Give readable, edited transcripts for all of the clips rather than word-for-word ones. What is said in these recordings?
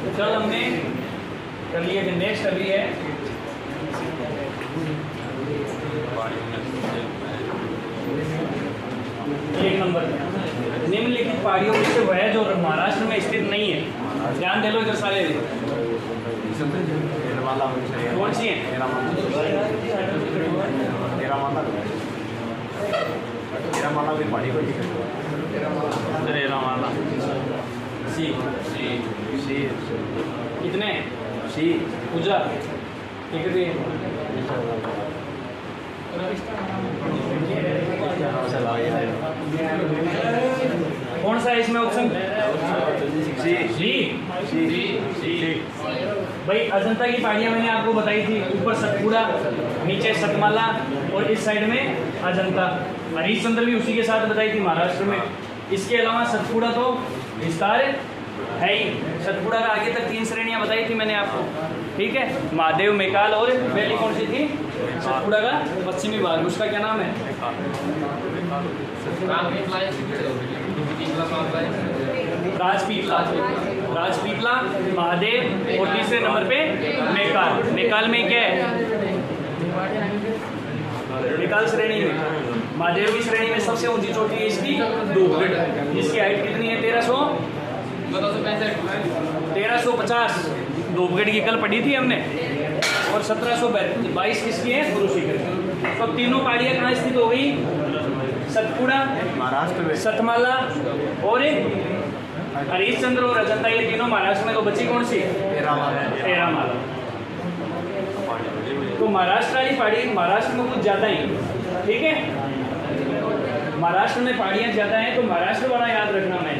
कल हमने कर लिए थे। नेक्स्ट अभी है एक नंबर निम्नलिखित पहाड़ियों में से वह जो महाराष्ट्र में स्थित नहीं है। ध्यान दे लो इधर सारे। कौन सी है? सी सी कितने सी पूजा कौन सा है इसमें ऑप्शन? सी सी सी सी। भाई अजंता की पहाड़ियाँ मैंने आपको बताई थी। ऊपर सतपुड़ा, नीचे सतमाला और इस साइड में अजंता। हरिश्चंद्र भी उसी के साथ बताई थी महाराष्ट्र में। इसके अलावा सतपुड़ा तो विस्तार है ही। सतपुड़ा का आगे तक 3 श्रेणियां बताई थी मैंने आपको, ठीक है। महादेव, मेकाल और पहली कौन सी थी? सतपुड़ा का पश्चिमी भाग, उसका क्या नाम है? राजपीपला। राजपीपला, महादेव और तीसरे नंबर पे मेकाल। मेकाल में क्या है? मेकाल श्रेणी में महादेव की श्रेणी में सबसे ऊंची चोटी है इसकी धूपगढ़, जिसकी हाइट कितनी है? 1350। धूपगढ़ की कल पढ़ी थी हमने। और 1722 किसकी है? गुरु शिखर। तो तीनों पहाड़ियाँ कहाँ स्थित हो गई? सतपुड़ा, महाराष्ट्र में, सतमाला और हरिश्चंद्र और अजंता, ये तीनों महाराष्ट्र में। तो बची कौन सी? एरामाला। तो महाराष्ट्र वाली पहाड़ी महाराष्ट्र में कुछ ज़्यादा ही, ठीक है। महाराष्ट्र में पहाड़ियाँ ज़्यादा हैं तो महाराष्ट्र वाला याद रखना मैं।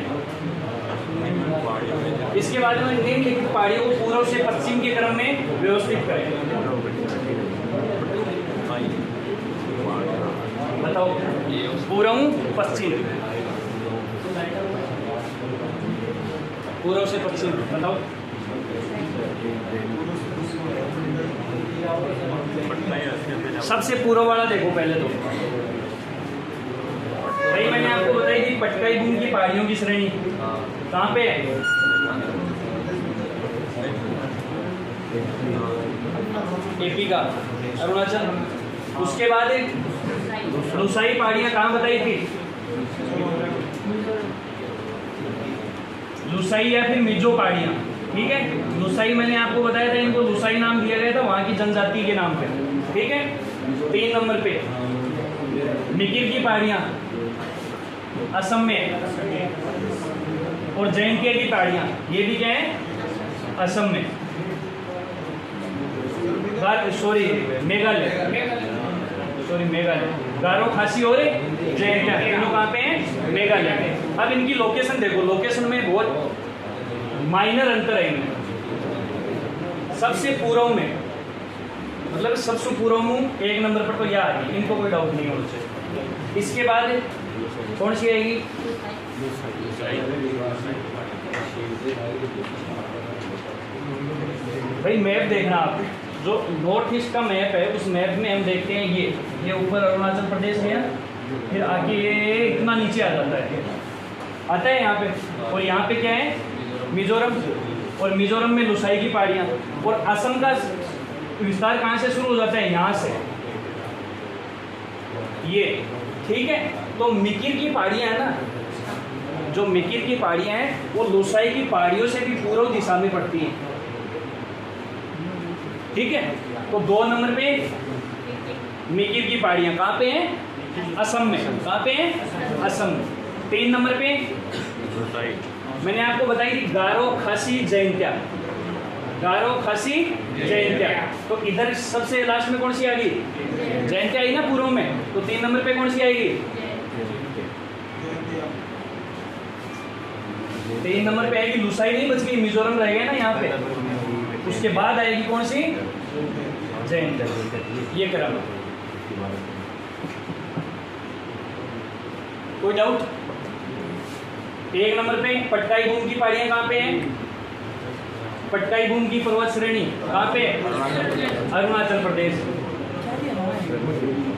इसके बाद में निम्नलिखित पहाड़ियों को पूर्व से पश्चिम के क्रम में व्यवस्थित करें। बताओ, पूर्व पश्चिम, पूर्व से पश्चिम बताओ। सबसे पूर्व वाला देखो पहले तो। भाई मैंने आपको बताई थी पटकाई बूंद की पहाड़ियों की श्रेणी कहाँ पे है? एपी का अरुणाचल। उसके बाद एक लुसाई पहाड़ियाँ कहाँ बताई थी? लुसाई या फिर मिजो पहाड़ियाँ, ठीक है। लुसाई मैंने आपको बताया था, इनको लुसाई नाम दिया गया था वहाँ की जनजाति के नाम पे, ठीक है। 3 नंबर पे मिकिर की पहाड़ियाँ असम में, और जैंतिया की पहाड़ियाँ ये भी क्या है? असम में। मेघालय, मेघालय। गारो, खासी और जैंतिया तीनों कहाँ पे हैं? मेघालय में। अब इनकी लोकेशन देखो, लोकेशन में बहुत माइनर अंतर है इनमें। सबसे पूर्व में मतलब सबसे पूर्व में 1 नंबर पर तो यह आ गई, इनको कोई डाउट नहीं होना चाहिए। इसके बाद कौन सी आएगी? भाई मैप देखना आप, जो नॉर्थ ईस्ट का मैप है उस मैप में हम देखते हैं ये ऊपर अरुणाचल प्रदेश है, फिर आके ये इतना नीचे आ जाता है, आता है यहाँ पे। और यहाँ पे क्या है? मिजोरम। और मिजोरम में लुसाई की पहाड़ियाँ। और असम का विस्तार कहाँ से शुरू हो जाता है? यहाँ से, ये, ठीक है। तो मिकिर की पहाड़ियाँ है ना, जो मिकिर की पहाड़ियाँ हैं वो लुसाई की पहाड़ियों से भी पूर्व दिशा में पड़ती हैं, ठीक है। तो 2 नंबर पे मिकिर की पहाड़ियाँ कहाँ पे हैं? असम में। कहाँ पे हैं? असम में। 3 नंबर पे मैंने आपको बताई थी गारो, खासी, जैंतिया। गारो, खासी, जैंतिया। तो इधर सबसे लास्ट में कौन सी आ गई? जैंतिया आई ना पूर्व में। तो 3 नंबर पे कौन सी आएगी? 3 नंबर पे आएगी लुसाई, नहीं बच गई, मिजोरम रह गया ना यहाँ पे। उसके बाद आएगी कौन सी? जैंतिया। ये करा लो। कोई डाउट? 1 नंबर पे पटकाई बूंद की पहाड़ियाँ कहाँ पे हैं? पटकाई बूंद की पर्वत श्रेणी कहाँ पे? अरुणाचल प्रदेश।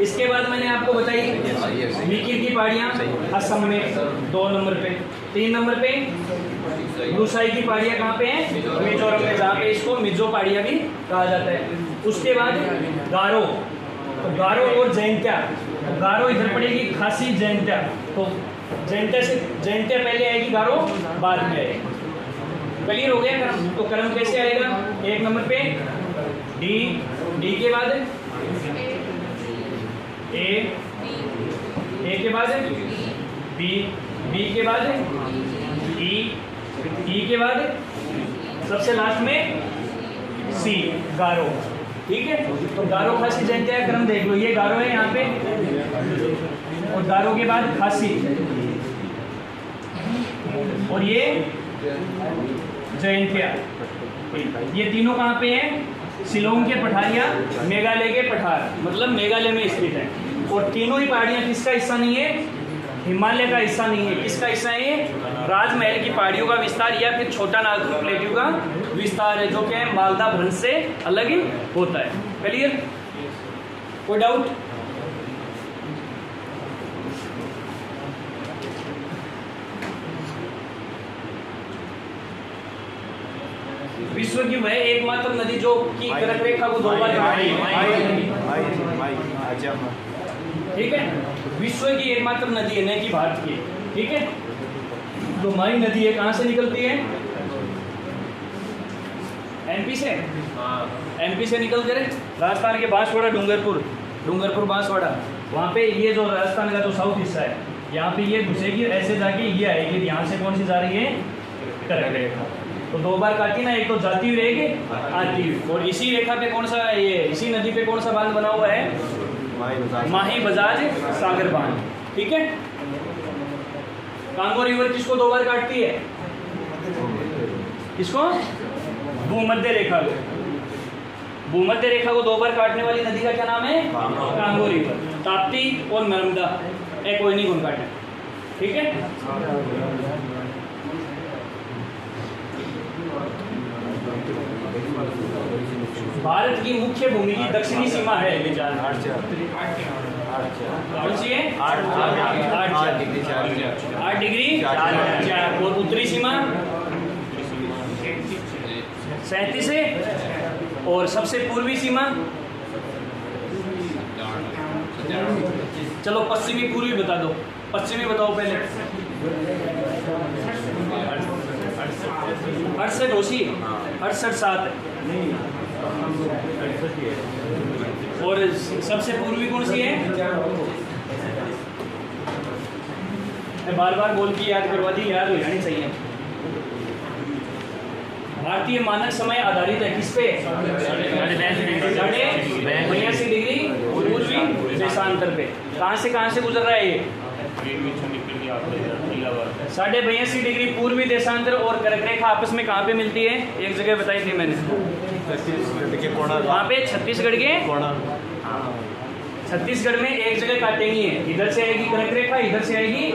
इसके बाद मैंने आपको बताई मिकिर की पहाड़ियाँ असम में 2 नंबर पे। 3 नंबर पे ब्लूसाई की पहाड़ियाँ कहाँ पे हैं? मिजोरम में, जहाँ पे इसको मिजो पहाड़ियाँ भी कहा जाता है। उसके बाद गारो, तो गारो और जैंत्या, तो गारो इधर पड़ेगी, खासी जैंत्या, तो जैंत्या से जैंत्या पहले आएगी, गारो बाद में आएगी। क्लियर हो गया क्रम? तो क्रम कैसे आएगा? एक नंबर पे डी, डी के बाद ए के बाद बी, बी के बाद ई के बाद सबसे लास्ट में सी, गारो। ठीक है, तो गारो खासी जैंत्या क्रम देख लो, ये गारो है यहाँ पे, और गारो के बाद खासी, और ये जैंत्या। ये तीनों कहाँ पे हैं? शिलोंग के पठारियाँ, मेघालय के पठार, मतलब मेघालय में स्थित है। और तीनों ही पहाड़ियाँ किसका हिस्सा नहीं है? हिमालय का हिस्सा नहीं है। किसका हिस्सा है? राजमहल की पहाड़ियों का विस्तार या फिर छोटा नागपुर प्लेट्यू का विस्तार है, जो कि मालदा भ्रंश से अलग ही होता है। क्लियर? कोई डाउट? विश्व की वह एकमात्र नदी जो कि कर्क रेखा को 2 बार काटती है। ठीक है, विश्व की एकमात्र नदी है, न कि भारत की। ठीक है, तो माई नदी है, कहाँ से निकलती है? एमपी से। एमपी से निकल कर राजस्थान के बांसवाड़ा, डूंगरपुर बांसवाड़ा, वहाँ पे ये जो राजस्थान का जो साउथ हिस्सा है, यहाँ पे ये घुसेगी, ऐसे जाके ये आएगी। यहाँ से कौन सी जा रही है? कर्क रेखा। तो 2 बार काटी ना, एक तो जाती हुई रहेगी, आती हुई। और इसी रेखा पे कौन सा, ये इसी नदी पे कौन सा बांध बना हुआ है? माही बजाज सागर बांध। ठीक है, कांगो रिवर किसको 2 बार काटती है? किसको? भूमध्य रेखा को। भूमध्य रेखा को 2 बार काटने वाली नदी का क्या नाम है? Congo river. ताप्ती और नर्मदा कोई नहीं कौन काटे। ठीक है, भारत की मुख्य भूमि की दक्षिणी सीमा है, कौन सी है? 8 डिग्री 4। और उत्तरी सीमा 37 है, और सबसे पूर्वी सीमा, चलो पश्चिमी पूर्वी बता दो, पश्चिमी बताओ पहले। 68 होशी, 68 7 और सबसे पूर्वी कौन सी है? मैं बार बार बोल के याद करवा दी, याद हो जानी चाहिए। भारतीय मानक समय आधारित है किस पे? 82 डिग्री पूर्वी देशांतर पे। कहाँ से गुजर रहा है ये? 82 डिग्री पूर्वी देशांतर और कर्क रेखा आपस में कहाँ पे मिलती है? एक जगह बताई थी मैंने, वहाँ पे छत्तीसगढ़ के, छत्तीसगढ़ में एक जगह काटेंगी है। इधर से आएगी कर्क रेखा, इधर से आएगी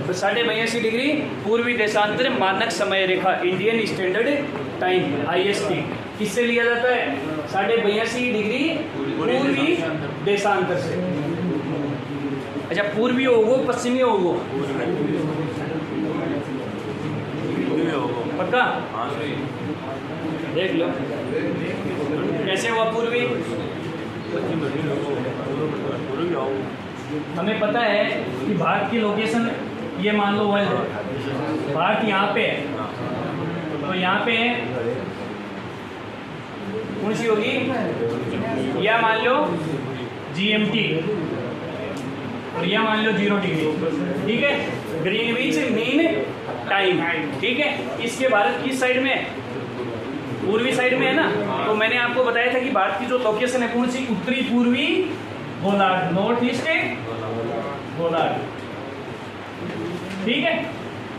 82 डिग्री पूर्वी देशांतर मानक समय रेखा, इंडियन स्टैंडर्ड टाइम IST। किससे लिया जाता है? 82 डिग्री पूर्वी देशांतर से। अच्छा, पूर्वी हो वो, पश्चिमी हो वो? पक्का? देख लो कैसे हुआ पूर्वी। हमें पता है कि भारत की लोकेशन, ये मान लो वर्ल्ड है, भारत यहाँ पे है, तो यहाँ पे कौन सी होगी? या मान लो GMT, और यह मान लो 0 डिग्री। ठीक है, ग्रीनविच मीन टाइम। ठीक है, इसके भारत किस साइड में? पूर्वी साइड में है ना। तो मैंने आपको बताया था कि भारत की जो लोकेशन है कौन सी? उत्तरी पूर्वी गोलार्ध, नॉर्थ ईस्ट गोलार्ध। ठीक है,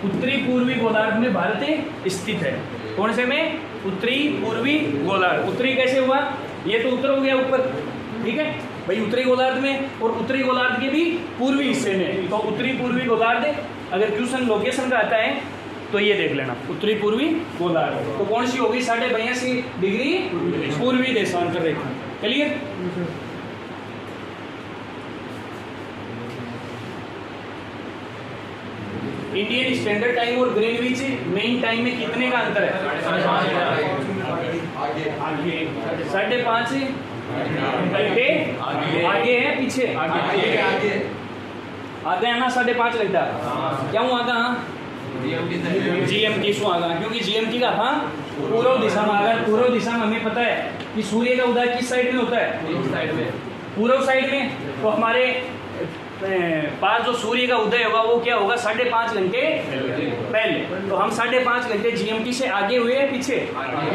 उत्तरी पूर्वी गोलार्ध में भारत स्थित है। कौन से में? उत्तरी पूर्वी गोलार्ध। उत्तरी कैसे हुआ? ये तो उत्तर हो गया ऊपर। ठीक है भाई, उत्तरी गोलार्ध में, और उत्तरी गोलार्ध के भी पूर्वी हिस्से में। तो उत्तरी पूर्वी गोलार्ध अगर क्वेश्चन लोकेशन का आता है तो ये देख लेना, उत्तरी पूर्वी गोलार्ध। तो कौन सी होगी? 82 डिग्री पूर्वी देशांतर रेखा। क्लियर? इंडियन स्टैंडर्ड टाइम और ग्रीनविच मेन टाइम में कितने का अंतर है? 5.5 घंटे आगे है पीछे? आगे है ना 5.5 घंटा। क्या हूँ आगा? GMT शो आगा, क्योंकि GMT का था पूर्व दिशा में। अगर पूर्व दिशा में हमें पता है कि सूर्य का उदय किस साइड में होता है? पूर्व साइड में। तो हमारे पास जो सूर्य का उदय होगा वो क्या होगा? 5.5 घंटे पहले। तो हम 5.5 घंटे GMT से आगे हुए या पीछे?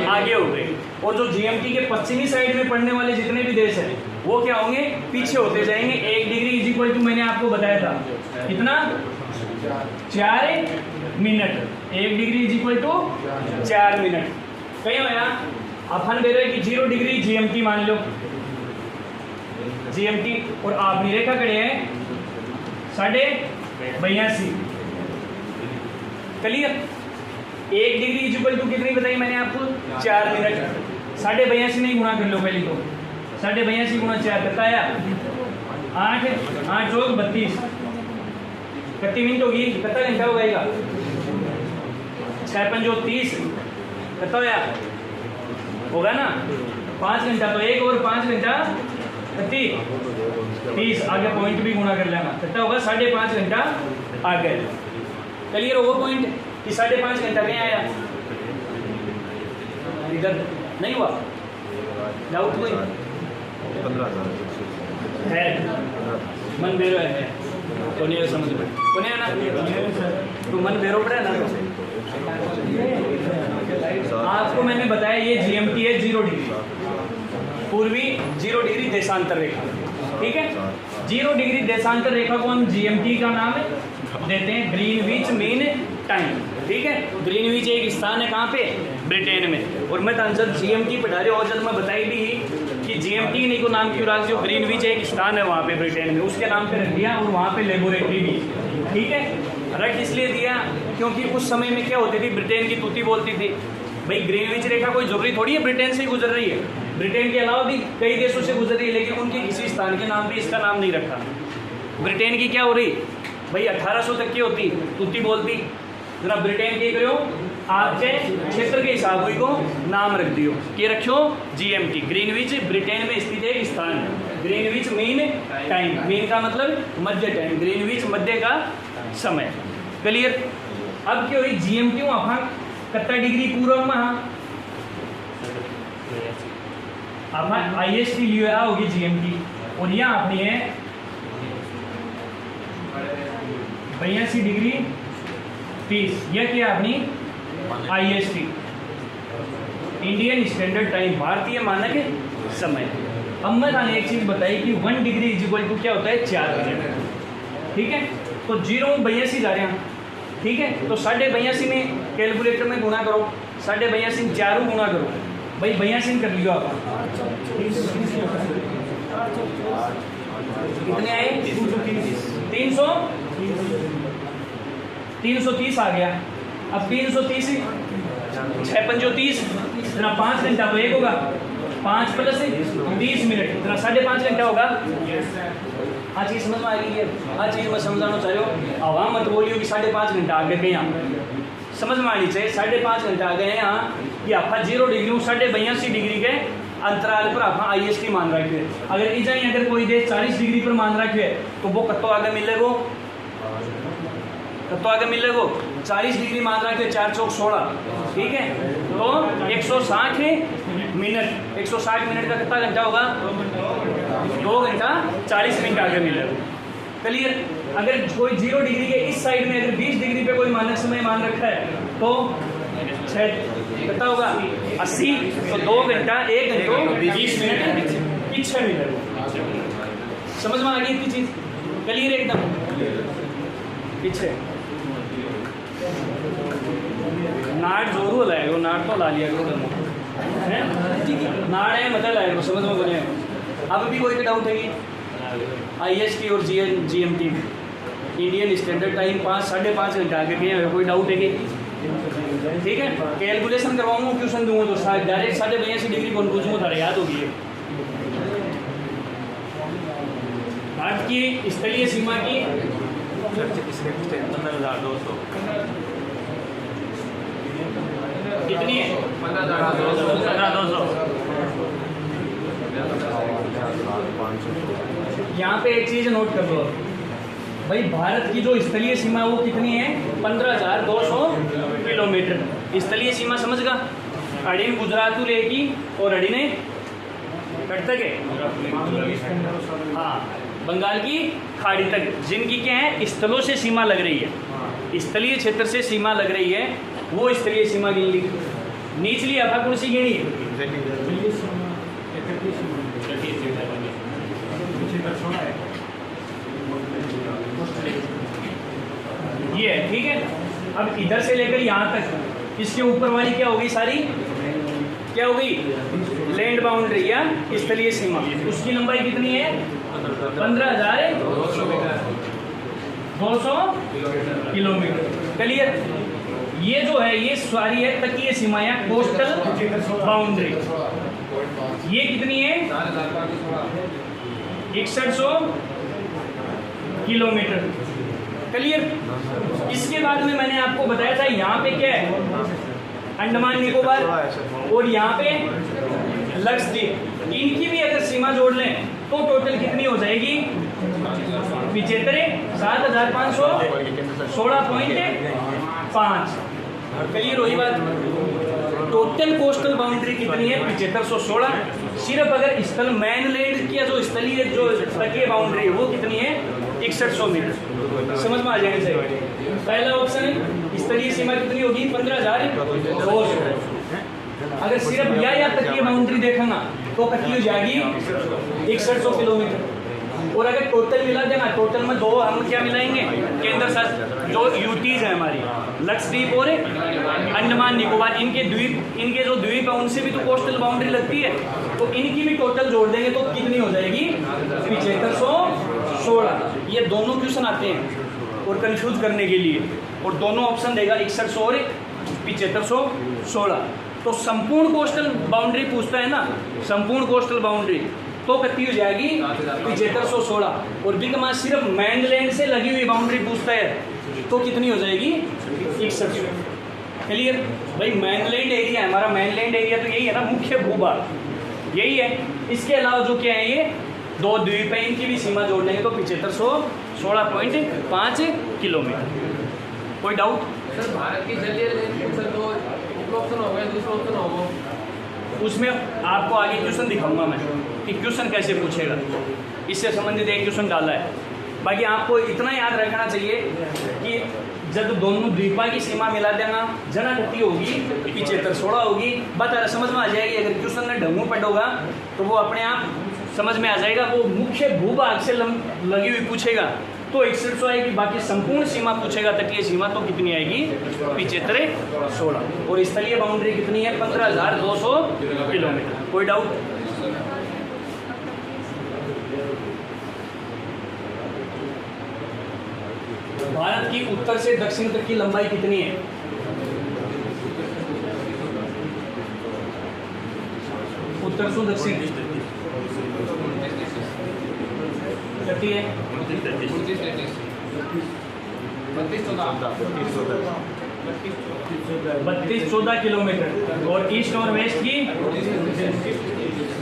आगे हो गए। और जो GMT के पश्चिमी साइड में पड़ने वाले जितने भी देश हैं वो क्या होंगे? पीछे होते जाएंगे। 1 डिग्री इज इक्वल टू, मैंने आपको बताया था कितना? 4 minute. 1 degree is equal to 4 minute. कहीं होया अपन दे रहे कि 0 डिग्री GMT मान लो, GMT, और आपने रेखा खड़े हैं 82.5। Clear? 1 degree is equal to कितनी बताई मैंने आपको? 4 मिनट। 82.5 नहीं गुणा कर लो पहले तो। 82.5 गुणा 4 कितना आया? 8 चौक 32। कितनी मिनट होगी? कितना घंटा होगा? 6 पंजो 30। कितना होगा ना? 5 घंटा। तो 1 और 5 घंटा 30। आगे पॉइंट भी गुणा कर लेना। कितना होगा? 5.5 घंटा आगे। क्लियर होगा पॉइंट कि 5.5 घंटा कहीं आया? इधर नहीं हुआ? डाउट कोई है? मन बेरो है तो नहीं समझ में कोने ना तो मन बेरो पड़ा ना। आपको मैंने बताया ये GMT है 0 डिग्री, पूर्वी 0 डिग्री देशांतर रेखा। ठीक है, 0 डिग्री देशांतर रेखा को हम GMT का नाम देते हैं ग्रीनविच मीन टाइम। ठीक है, ग्रीनविच एक स्थान है कहाँ पे? ब्रिटेन में। और मैं आंसर GMT पढ़ा रहे और जब मैं बताई भी कि GMT नहीं को नाम क्यों रखा? जो ग्रीनविच एक स्थान है वहाँ पे ब्रिटेन में, उसके नाम पे रख दिया। और वहाँ पे लेबोरेटरी भी। ठीक है, रख इसलिए दिया क्योंकि उस समय में क्या होती थी? ब्रिटेन की तूती बोलती थी। भाई ग्रीनविच रेखा कोई जरूरी थोड़ी है ब्रिटेन से ही गुजर रही है, ब्रिटेन के अलावा भी कई देशों से गुजर रही है, लेकिन उनके किसी स्थान के नाम पे इसका नाम नहीं रखा। ब्रिटेन की क्या हो रही भाई? 1800 तक की होती तूती बोलती। जरा ब्रिटेन की करो आपके क्षेत्र के हिसाब हुई को नाम रख दियो। क्या रखो? GMT। ग्रीनविच ब्रिटेन में स्थित एक स्थान है। ग्रीनविच मीन टाइम, मीन का मतलब मध्य टाइम, ग्रीनविच मध्य का समय। क्लियर? अब क्या हुई? GMT वहाँ कितना डिग्री पूर्व में IST लिया होगी GMT, और यहाँ अपनी है 82 डिग्री 30। यह क्या अपनी IST इंडियन स्टैंडर्ड टाइम, भारतीय मानक समय। अब मैं थाने एक चीज बताई कि 1 डिग्री इज इक्वल टू क्या होता है? 4 मिनट। ठीक है, तो 0.82 जा रहे हैं। ठीक है, तो 82.5 में कैलकुलेटर में गुणा करो, 82.5 4 गुणा करो। भाई 82 कर लियो आप। कितने आए? 330 आ गया। अब 330 6 पंजो 30, 5 घंटा तो 1 होगा। 5 प्लस 30 मिनट, 5.5 घंटा होगा। आज चीज समझ में आ गई है? आज चीज मैं समझाना चाह रही हूँ। आवाम मत बोलियो कि 5.5 घंटा आ गए कहीं, समझ में आनी चाहिए। 5.5 घंटा आ गए हैं यहाँ कि आप 0 डिग्री 82 डिग्री के अंतराल पर आप IST मान रखे। अगर इजाई अगर कोई देश 40 डिग्री पर मान रखे तो वो कत्तो आगे मिलेगो? कत्तो आगे मिलेगो? 40 डिग्री मान रखे 4 चौक 16। ठीक है, तो 160 मिनट। 160 मिनट का कितना घंटा होगा? 2 घंटा 40 मिनट आगे मिलेगा। क्लियर? अगर कोई 0 डिग्री के इस साइड में अगर 20 डिग्री पे कोई मानक समय मान रखा है तो 6 कितना होगा? 80। तो 2 घंटा 1 घंटों 20 मिनट की 6 मिनट। समझ में आ गई इतनी चीज? क्लियर एकदम? पीछे नाट जोरू लाएगा, नाट तो ला लिया करो नाट है मतलब लाएगा, समझ में बने। अब भी कोई डाउट है कि IST और GMT इंडियन स्टैंडर्ड टाइम 5-5.5 घंटा आगे गए, कोई डाउट है कि? ठीक है, कैलकुलेशन करवाऊंगा, क्वेश्चन दूंगा तो डायरेक्ट 82 डिग्री कौन पूछूंगा? थारा याद होगी। भारत की स्थलीय सीमा की 15,200 कितनी है? 15,200 यहाँ पे एक चीज नोट कर लो भाई, भारत की जो स्थलीय सीमा है वो कितनी है? 15,200 किलोमीटर स्थलीय सीमा, समझ गा? अड़ीन गुजरात लेगी और अड़ीने कट तक है, हाँ, बंगाल की खाड़ी तक, जिनकी क्या है स्थलों से सीमा लग रही है, स्थलीय क्षेत्र से सीमा लग रही है, वो स्थलीय सीमा गिन ली। निचली अफा कौन सी गिनी? ये है, ठीक है। अब इधर से लेकर यहाँ तक इसके ऊपर वाली क्या होगी? सारी क्या होगी? लैंड बाउंड्री या स्थलीय सीमा। उसकी लंबाई कितनी है? 15,200 किलोमीटर। क्लियर? ये जो है ये सारी है तटीय सीमा या कोस्टल बाउंड्री। ये कितनी है? 6100 किलोमीटर। क्लियर? इसके बाद में मैंने आपको बताया था यहाँ पे क्या है? अंडमान निकोबार, और यहाँ पे लक्षद्वीप। इनकी भी अगर सीमा जोड़ लें तो टोटल कितनी हो जाएगी? 7,516.5। क्लियर हुई बात? टोटल कोस्टल बाउंड्री कितनी है? 7516। सिर्फ अगर स्थल मैनलैंड की जो स्थलीय जो तटीय बाउंड्री है वो कितनी है? 6100 मीटर। समझ में आ जाएगा सही? पहला ऑप्शन है स्थलीय सीमा कितनी होगी? 15,200। अगर सिर्फ या तटीय बाउंड्री देखेंगे तो कितनी हो जाएगी? 6100 किलोमीटर। और अगर टोटल मिला देना, टोटल में दो हम क्या मिलाएंगे? केंद्र शासित जो यूटीज है हमारी, लक्षद्वीप और अंडमान निकोबार, इनके द्वीप, इनके जो द्वीप है उनसे भी तो कोस्टल बाउंड्री लगती है, तो इनकी भी टोटल जोड़ देंगे तो कितनी हो जाएगी? 7516। ये दोनों क्वेश्चन आते हैं और कंफ्यूज करने के लिए, और दोनों ऑप्शन देगा 6100 और 7516। तो संपूर्ण कोस्टल बाउंड्री पूछता है ना, संपूर्ण कोस्टल बाउंड्री, तो कितनी हो जाएगी? 7516। और बिग मास सिर्फ मैनलैंड से लगी हुई बाउंड्री पूछता है तो कितनी हो जाएगी? 6100। क्लियर भाई? मैनलैंड एरिया है हमारा, मैनलैंड एरिया तो यही है ना, मुख्य भूभाग यही है। इसके अलावा जो क्या है, ये दो द्वीप है, इनकी भी सीमा जोड़ लेंगे तो 7516.5 किलोमीटर। कोई डाउट? सर भारत की जलीय रेंज सर तो ऑप्शन हो गया, दूसरा ऑप्शन होगा उसमें आपको आगे क्वेश्चन दिखाऊंगा मैं कि क्वेश्चन कैसे पूछेगा, इससे संबंधित एक क्वेश्चन डाला है। बाकी आपको इतना याद रखना चाहिए कि जब दोनों द्वीपा की सीमा मिला देना, जना कितनी होगी? 7516 होगी। बात समझ में आ जाएगी। अगर क्वेश्चन में ढंगू पढ़ोगा तो वो अपने आप समझ में आ जाएगा। वो मुख्य भूभाग से लगी हुई पूछेगा तो 6100 आएगी, बाकी संपूर्ण सीमा पूछेगा तटीय सीमा तो कितनी आएगी? 7516। और स्थलीय बाउंड्री कितनी है? 15,200 किलोमीटर। कोई डाउट? भारत की उत्तर से दक्षिण तक की लंबाई कितनी है? उत्तर से दक्षिण कितनी है? 3214 किलोमीटर। और ईस्ट और वेस्ट की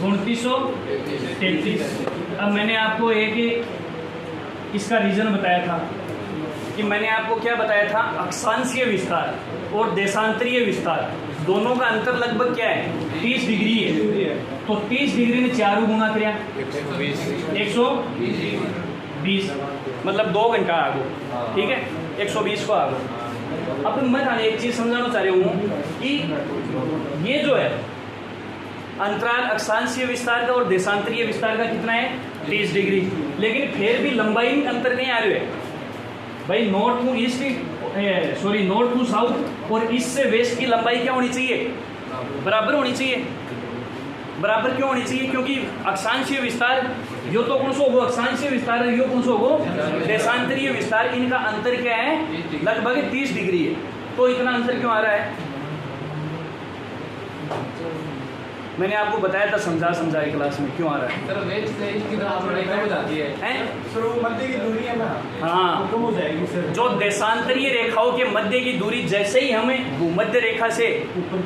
2933। अब मैंने आपको एक इसका रीजन बताया था कि मैंने आपको क्या बताया था? अक्षांशीय विस्तार और देशांतरीय विस्तार दोनों का अंतर लगभग क्या है? 30 डिग्री है। तो 30 डिग्री ने 4 गुना करिया 120, मतलब 2 घंटा आगो, ठीक है? 120 को आगो। अब मैं थाने एक चीज़ समझाना चाह रही हूँ कि ये जो है अंतराल अक्षांशीय विस्तार का और देशांतरीय विस्तार का कितना है? 30 डिग्री। लेकिन फिर भी लंबाई में अंतर नहीं आ रही है भाई। North to east, sorry north to south और ईस्ट से वेस्ट की लंबाई क्या होनी चाहिए? बराबर होनी चाहिए। बराबर क्यों होनी चाहिए? क्योंकि अक्षांशीय विस्तार यो तो कौन सा होगा? अक्षांशीय विस्तार यो कौन सा होगा? देशांतरीय विस्तार। इनका अंतर क्या है? लगभग 30 डिग्री है। तो इतना अंतर क्यों आ रहा है? मैंने आपको बताया था समझाए क्लास में क्यों आ रहा है। सर वेज से इसकी तरफ बड़ी कम हो जाती है। हैं? सर वो मध्य की दूरी है ना, हाँ, कम हो जाएगी सर। जो देशांतरीय रेखाओं के मध्य की दूरी जैसे ही हमें भूमध्य रेखा से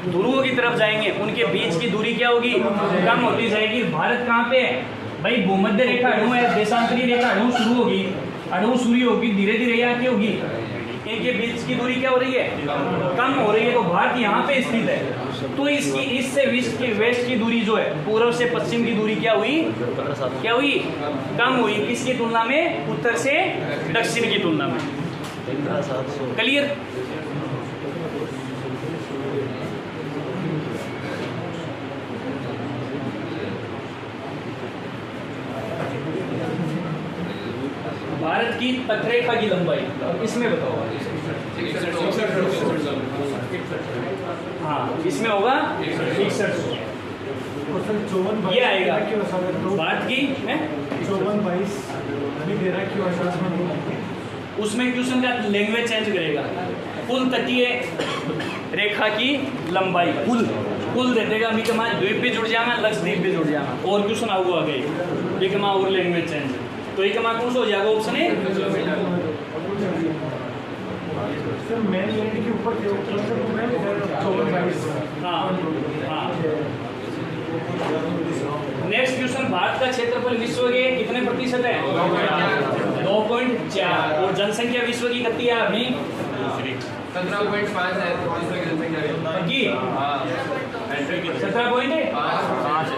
ध्रुवों की तरफ जाएंगे उनके बीच की दूरी क्या होगी, कम होती जाएगी। भारत कहाँ पे है भाई, भूमध्य रेखा अणु है, देशांतरीय रेखा अणु शुरू होगी, अणु शुरू होगी, धीरे धीरे यहाँ क्या होगी, इनके बीच की दूरी क्या हो रही है, कम हो रही है। तो भारत यहाँ पे स्थित है, तो इसकी ईस्ट से वेस्ट की दूरी जो है, पूर्व से पश्चिम की दूरी क्या हुई, कम हुई। किसकी तुलना में, उत्तर से दक्षिण की तुलना में। क्लियर। भारत की तटरेखा की लंबाई इसमें बताओ। हाँ, इसमें होगा 61। और सर 54 ये आएगा क्यों सर, तो भारत की है 54-22 अभी दे रहा है क्यों सर? उसमें क्वेश्चन का लैंग्वेज चेंज करेगा। कुल तटीय रेखा की लंबाई कुल दे देगा। मी कमा द्वीप भी जुड़ जाएगा, लक्षद्वीप भी जुड़ जाएगा, और क्वेश्चन आऊगा आगे ये कमा और लैंग्वेज चेंज, तो ये कमा कौन सा हो जाएगा ऑप्शन है। सर मेन लैंड के ऊपर जो मैं 54-22। हाँ हाँ। नेक्स्ट क्वेश्चन, भारत का क्षेत्रफल विश्व के कितने प्रतिशत है, 2.4, और जनसंख्या विश्व की कितनी है अभी, 17.5 है विश्व की जनसंख्या की 17.5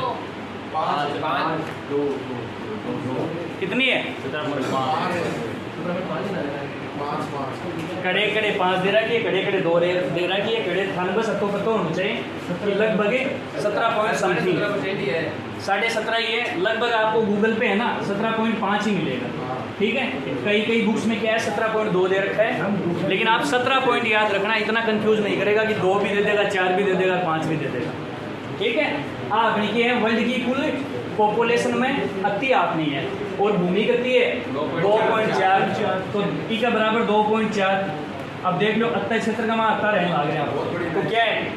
कितनी है, कड़े 5 दे रखी है, कड़े 2 दे रखी है, कड़े 98 सत्तो होना चाहिए, लगभग 17 पॉइंट समथिंग, 17.5 ये लगभग आपको गूगल पे है ना 17.5 ही मिलेगा। ठीक है, कई बुक्स में क्या है 17.2 दे रखा है, लेकिन आप 17 पॉइंट याद रखना, इतना कंफ्यूज नहीं करेगा कि 2 भी दे देगा, 4 भी दे देगा, 5 भी दे देगा। ठीक है, आपने की है वर्ल्ड की कुल पॉपुलेशन में अति आपनी है, और भूमि कितनी है 2.4, तो ई का बराबर 2.4। अब देख लो अत्ता क्षेत्र का वहाँ अत्ता रहने लग रहे हैं, तो क्या है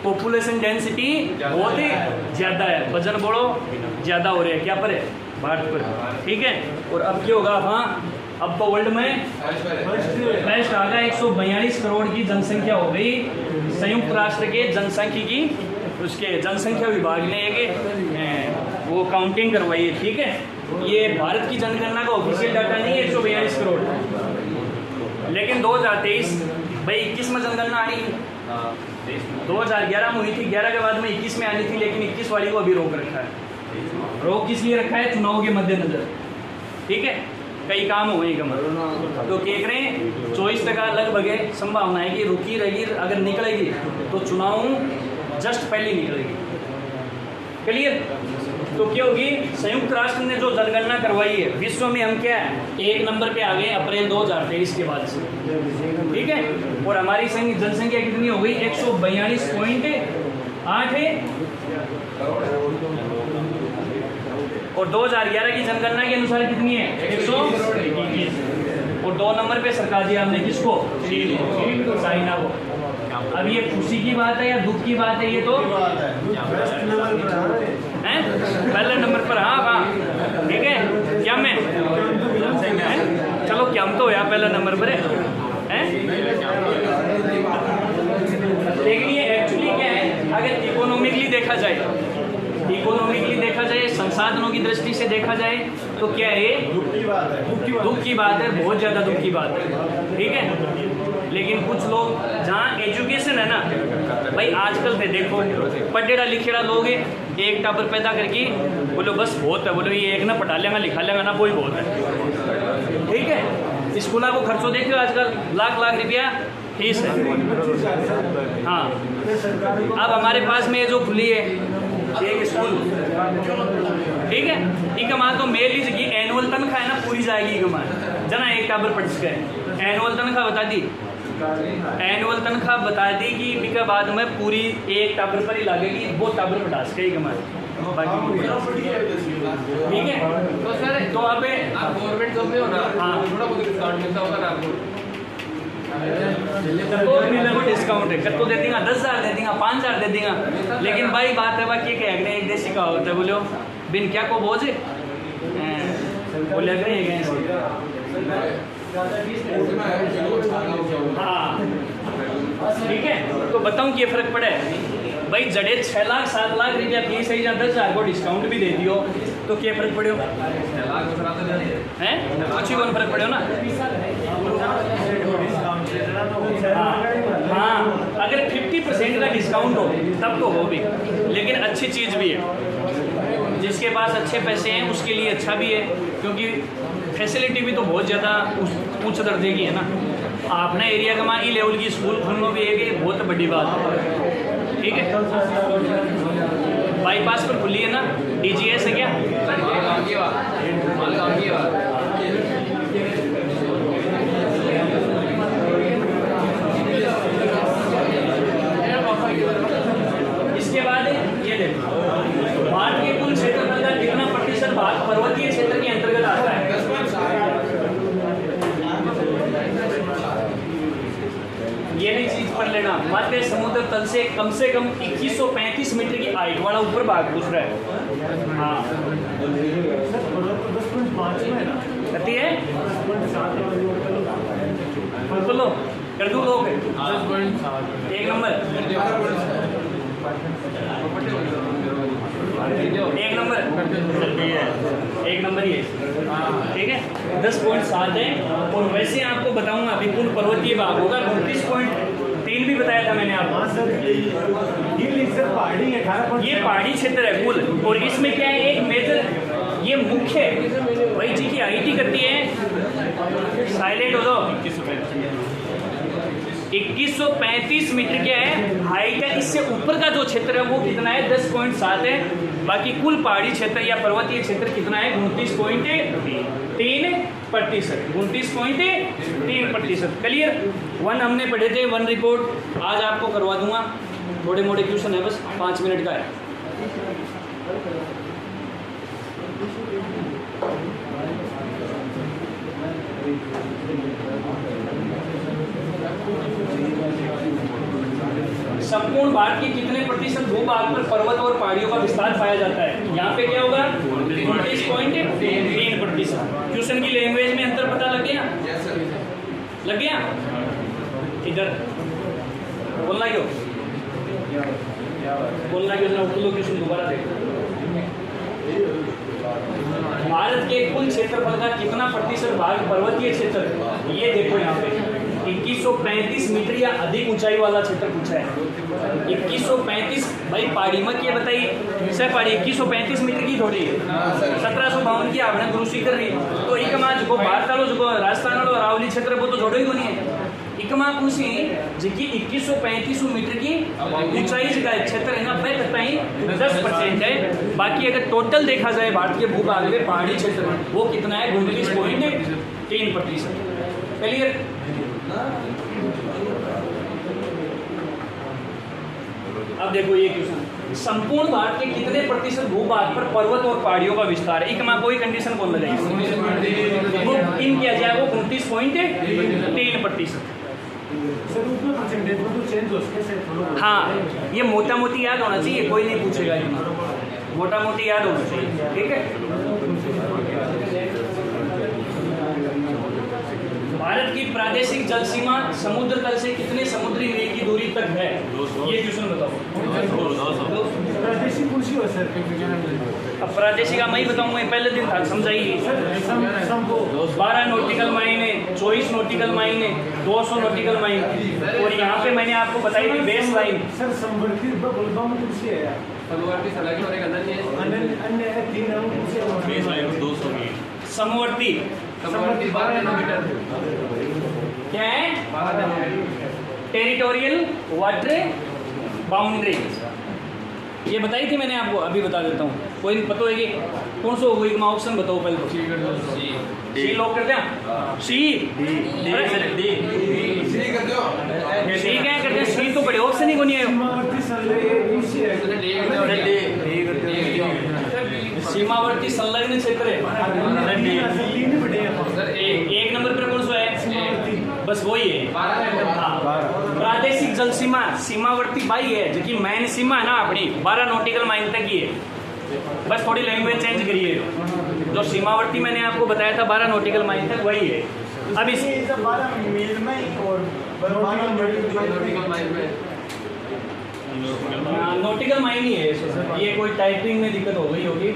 पॉपुलेशन डेंसिटी बहुत ही ज़्यादा है, वजन बड़ो ज़्यादा हो रहे हैं क्या पर है, भारत पर। ठीक है, और अब क्या होगा, हाँ अब तो वर्ल्ड में बेस्ट आ गया, 142 करोड़ की जनसंख्या हो गई। संयुक्त राष्ट्र के जनसांख्यिकी उसके जनसंख्या विभाग ने एक वो काउंटिंग करवाई है। ठीक है, ये भारत की जनगणना का ऑफिशियल डाटा नहीं है 142 करोड़, लेकिन 2023 भाई 21 में जनगणना आनी थी, 2011 में हुई थी, 11 के बाद में 21 में आनी थी, लेकिन 21 वाली को अभी रोक रखा है। रोक किस लिए रखा है, चुनाव के मद्देनजर। ठीक है, कई काम हुए तो कह रहे हैं 24% लगभग संभावना है कि रुकी रहेगी, अगर निकलेगी तो चुनाव जस्ट पहले निकलेगी। क्लियर। तो क्या होगी, संयुक्त राष्ट्र ने जो जनगणना करवाई है विश्व में, हम क्या है 1 नंबर पे आ गए अप्रैल 2023 के बाद से। ठीक है, और हमारी जनसंख्या कितनी हो गई 142.8 है, और 2011 की जनगणना के अनुसार कितनी है 121, और 2 नंबर पे सरकार दिया हमने किसको, चाइना को। अब ये खुशी की बात है या दुख की बात है, ये तो हैं पहले नंबर पर। हाँ, ठीक है, क्या मैं चलो क्या हम तो यार पहला नंबर पर है, लेकिन ये एक्चुअली क्या है, अगर इकोनॉमिकली देखा जाए, संसाधनों की दृष्टि से देखा जाए तो क्या है, दुख की बात है, बहुत ज़्यादा दुख की बात है। ठीक है, लेकिन कुछ लोग जहाँ एजुकेशन है ना भाई, आजकल पे देखो पढ़ेड़ा लिखेड़ा लोग है, एक टापर पैदा करके बोलो बस बहुत है, बोलो ये एक ना पढ़ा लेगा लिखा लेगा ना कोई बहुत है। ठीक है, स्कूलों को खर्चो देखो आजकल लाख रुपया फीस है। हाँ, अब हमारे पास में ये जो खुली है एक स्कूल, ठीक है, ई कमा तो मेरे लिए एनुअल तनख्वाह है ना पूरी जाएगी कमा जना, एक टाबर पढ़ सके एनुअल तनख्वाह बता दी, एनुअल तनख्वाह बता दी कि बिका बाद में पूरी एक टाबर पर ही लगेगी, वो टाबर पढ़ा सके कमा बाकी। ठीक है, तो सर तो अब आप गवर्नमेंट जॉब में हो ना, हाँ, थोड़ा बहुत डिस्काउंट मिलता होगा ना आपको। कतो मिले को डिस्काउंट है, कतो दे देंगे 10,000 दे देंगे 5,000 दे देंगे, लेकिन भाई बात है बाकी क्या कह एक देसी का होता है बोलो बिन क्या को बोझे बोले हाँ ठीक है। तो बताऊं कि ये फर्क पड़ा है भाई, जड़े 6 लाख 7 लाख रुपया फीस है या 10,000 को डिस्काउंट भी दे दियो तो क्या फर्क पड़े हैं, कुछ ही कौन फर्क पड़े हो ना। हाँ अगर 50% का डिस्काउंट हो तब तो हो भी, लेकिन अच्छी चीज़ भी है, जिसके पास अच्छे पैसे हैं उसके लिए अच्छा भी है, क्योंकि फैसिलिटी भी तो बहुत ज़्यादा उच्च दर्जे की है ना। अपने एरिया का माँ ई लेवल की स्कूल खोलना भी एक बहुत बड़ी बात है, ठीक है। बाईपास पर खुली है ना, DGS है क्या? इसके बाद ये देखो भारत के कुल क्षेत्रफल का कितना प्रतिशत भाग पर्वतीय क्षेत्र के अंतर्गत आता है। ये नहीं चीज पढ़ लेना, मध्य समुद्र तल से कम 2135 मीटर की हाइट वाला ऊपर भाग पूछ रहा है। हाँ कहती है बोलो कर दूँ लोग 1 नंबर 1 नंबर ये ठीक है 10.7 है। और वैसे आपको बताऊंगा अभी कुल पर्वतीय भाग होगा 29.3 भी बताया था मैंने आपको। ये पहाड़ी क्षेत्र है कुल, और इसमें क्या है एक मेजर ये मुख्य भाई जी की IT करती है, साइलेंट हो जाओ 2135 मीटर क्या है हाइट है। इससे ऊपर का जो क्षेत्र है वो कितना है 10.7 है। बाकी कुल पहाड़ी क्षेत्र या पर्वतीय क्षेत्र कितना है 29.3%। क्लियर। 1 हमने पढ़े थे, 1 रिपोर्ट आज आपको करवा दूंगा, थोड़े मोड़े क्वेश्चन है बस 5 मिनट का है। संपूर्ण भारत के कितने प्रतिशत भूभाग पर पर्वत और पहाड़ियों का विस्तार पाया जाता है। यहाँ पे क्या होगा 29.3%। क्वेश्चन की लैंग्वेज में अंतर पता लग गया? लग गया? इधर बोलना क्यों क्वेश्चन दोबारा देखो। भारत के कुल क्षेत्रफल का कितना प्रतिशत भाग पर्वतीय क्षेत्र, ये देखो यहाँ पे 2135 मीटर या अधिक ऊंचाई वाला क्षेत्र पूछा है। 2135 भाई पहाड़ी में क्या बताइए सर, पहाड़ी 2135 मीटर की थोड़ी 1752 की आपने गुरु सीकर रही तो इकमा जो भारत का जो राजस्थान और अरावली क्षेत्र वो तो जोड़ो ही को नहीं है। इकमा कुछ जिसकी 2135 मीटर की ऊंचाई जगह क्षेत्र है ना वह कहता ही 10% है। बाकी अगर टोटल देखा जाए भारत के भूभाग में पहाड़ी क्षेत्र वो कितना है 29.3%। क्लियर। अब देखो ये क्वेश्चन, संपूर्ण भारत के कितने प्रतिशत भूभाग पर पर्वत और पहाड़ियों का विस्तार है। इकमा कोई कंडीशन कौन लगाई वो इन किया जाए वो 29.3%। हाँ ये मोटा मोटी याद होना चाहिए, कोई नहीं पूछेगा इतना, मोटा मोटी याद होना चाहिए, ठीक है। भारत की प्रादेशिक जल सीमा समुद्र तल से कितने समुद्री मील की दूरी तक है, ये क्वेश्चन बताओ। प्रादेशिक पूछी हो सर। अब प्रादेशिक मैं ही बताऊंगा, पहले दिन था समझाइए। 12 नॉटिकल माइल है, 24 नॉटिकल माइल है, 200 नॉटिकल माइल, और यहाँ पे मैंने आपको बताई थी बेस लाइन। सर समवर्ती बोलबा में तुमसे है यार, समवर्ती सलाह और एक अन्य है 3 नाम तुमसे बेस लाइन 200 मीटर, समवर्ती 12 किलोमीटर क्या है 12 टेरिटोरियल वाटर बाउंड्री, ये बताई थी मैंने आपको, अभी बता देता हूँ। कोई पता है कि कौन सा होगा एक ऑप्शन बताओ पहले तो। सी लॉक कर दें, सी क्या करते हैं, सी तो बड़े ऑप्शन ही को नहीं है। सीमावर्ती संलग्न क्षेत्र है, 1 नंबर पर कौन सा है, बस वही है। बेसिक जल सीमा सीमावर्ती बाई है जो कि मैन सीमा है ना अपनी 12 नॉटिकल माइल तक ही है। बस थोड़ी लैंग्वेज चेंज करिए। जो सीमावर्ती मैंने आपको बताया था 12 नॉटिकल माइल तक वही है। अब इस नॉटिकल माइल ही है, ये कोई टाइपिंग में दिक्कत हो गई होगी।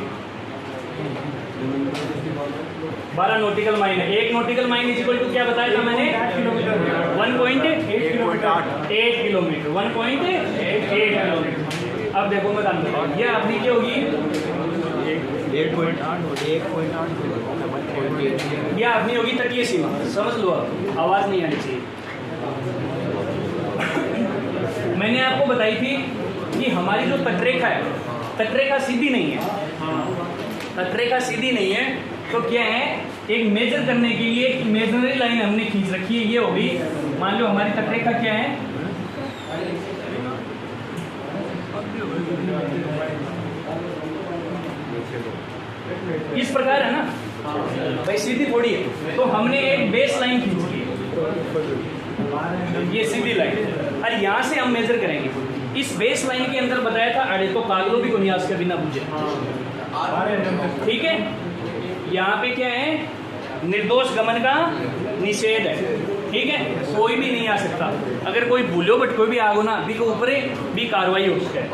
12 नॉटिकल माइल है। एक nautical mile is equal to क्या बताया था मैंने? 1.8 किलोमीटर। 1.8 किलोमीटर। अब देखो मैं बताता हूँ ये अपनी क्या होगी? 1.8 यह अपनी होगी तटीय सीमा। समझ लो, आप आवाज़ नहीं आनी चाहिए। मैंने आपको बताई थी कि हमारी जो तटरेखा है, तटरेखा सीधी नहीं है। तटरेखा सीधी नहीं है तो क्या है, एक मेजर करने के लिए एक इमेजिनरी लाइन हमने खींच रखी है। ये होगी, मान लो हमारी तटरेखा क्या है, इस प्रकार है ना भाई, सीधी थोड़ी है। तो हमने एक बेस लाइन खींची है, ये सीधी लाइन, और यहाँ से हम मेजर करेंगे। इस बेस लाइन के अंदर बताया था अड़े तो कागलों भी गुनियाज के बिना पूछे। ठीक है, यहाँ पे क्या है, निर्दोष गमन का निषेध है। ठीक है, कोई भी नहीं आ सकता। अगर कोई भूलो बट कोई भी आगो ना भी को ऊपर भी कार्रवाई हो सकता है।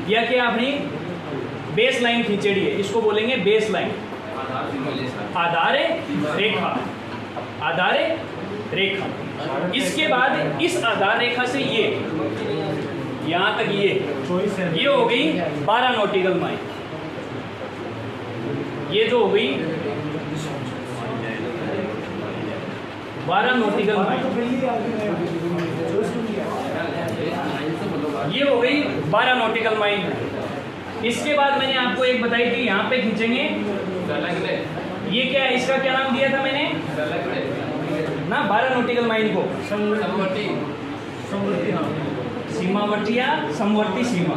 या क्या अपनी बेस लाइन खींचेड़ी है, इसको बोलेंगे बेस लाइन। आधार रेखा, आधार रेखा। इसके बाद इस आधार रेखा से ये यहाँ तक ये हो गई 12 नॉटिकल माइल। ये जो हो गई 12 नॉटिकल माइल, ये हो गई 12 नॉटिकल माइल। इसके बाद मैंने आपको एक बताई थी, यहाँ पे खींचेंगे। ये क्या है, इसका क्या नाम दिया था मैंने ना 12 नॉटिकल माइल को? सीमावर्ती या समवर्ती सीमा।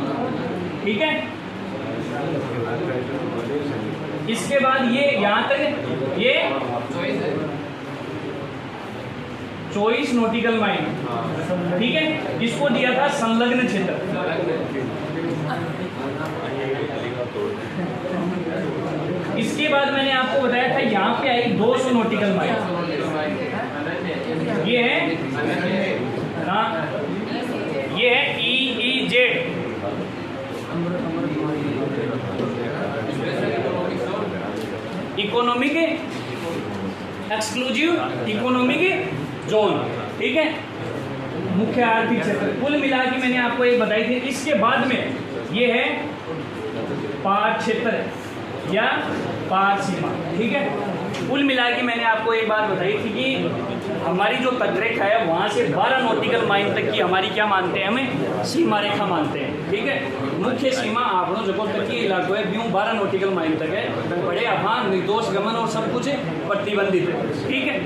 ठीक है, इसके बाद ये यहाँ तक ये 24 नॉटिकल माइल। ठीक है, इसको दिया था संलग्न क्षेत्र। इसके बाद मैंने आपको बताया था यहाँ पे आई 200 नॉटिकल माइल। ये है ना, ये है EEZ, economic exclusive economic zone. ठीक है, मुख्य आर्थिक क्षेत्र। कुल मिला के मैंने आपको एक बताई थी। इसके बाद में ये है पार क्षेत्र या पार सीमा। ठीक है, कुल मिला के मैंने आपको एक बात बताई थी कि हमारी जो तटरेखा है वहाँ से 12 नॉटिकल माइल तक की हमारी क्या मानते हैं, हमें सीमा रेखा मानते हैं। ठीक है, मुख्य सीमा आपनों जो तटीय इलाकों है ब्यूँ 12 नॉटिकल माइल तक है। बड़े अफान निर्दोष गमन और सब कुछ प्रतिबंधित है। ठीक है,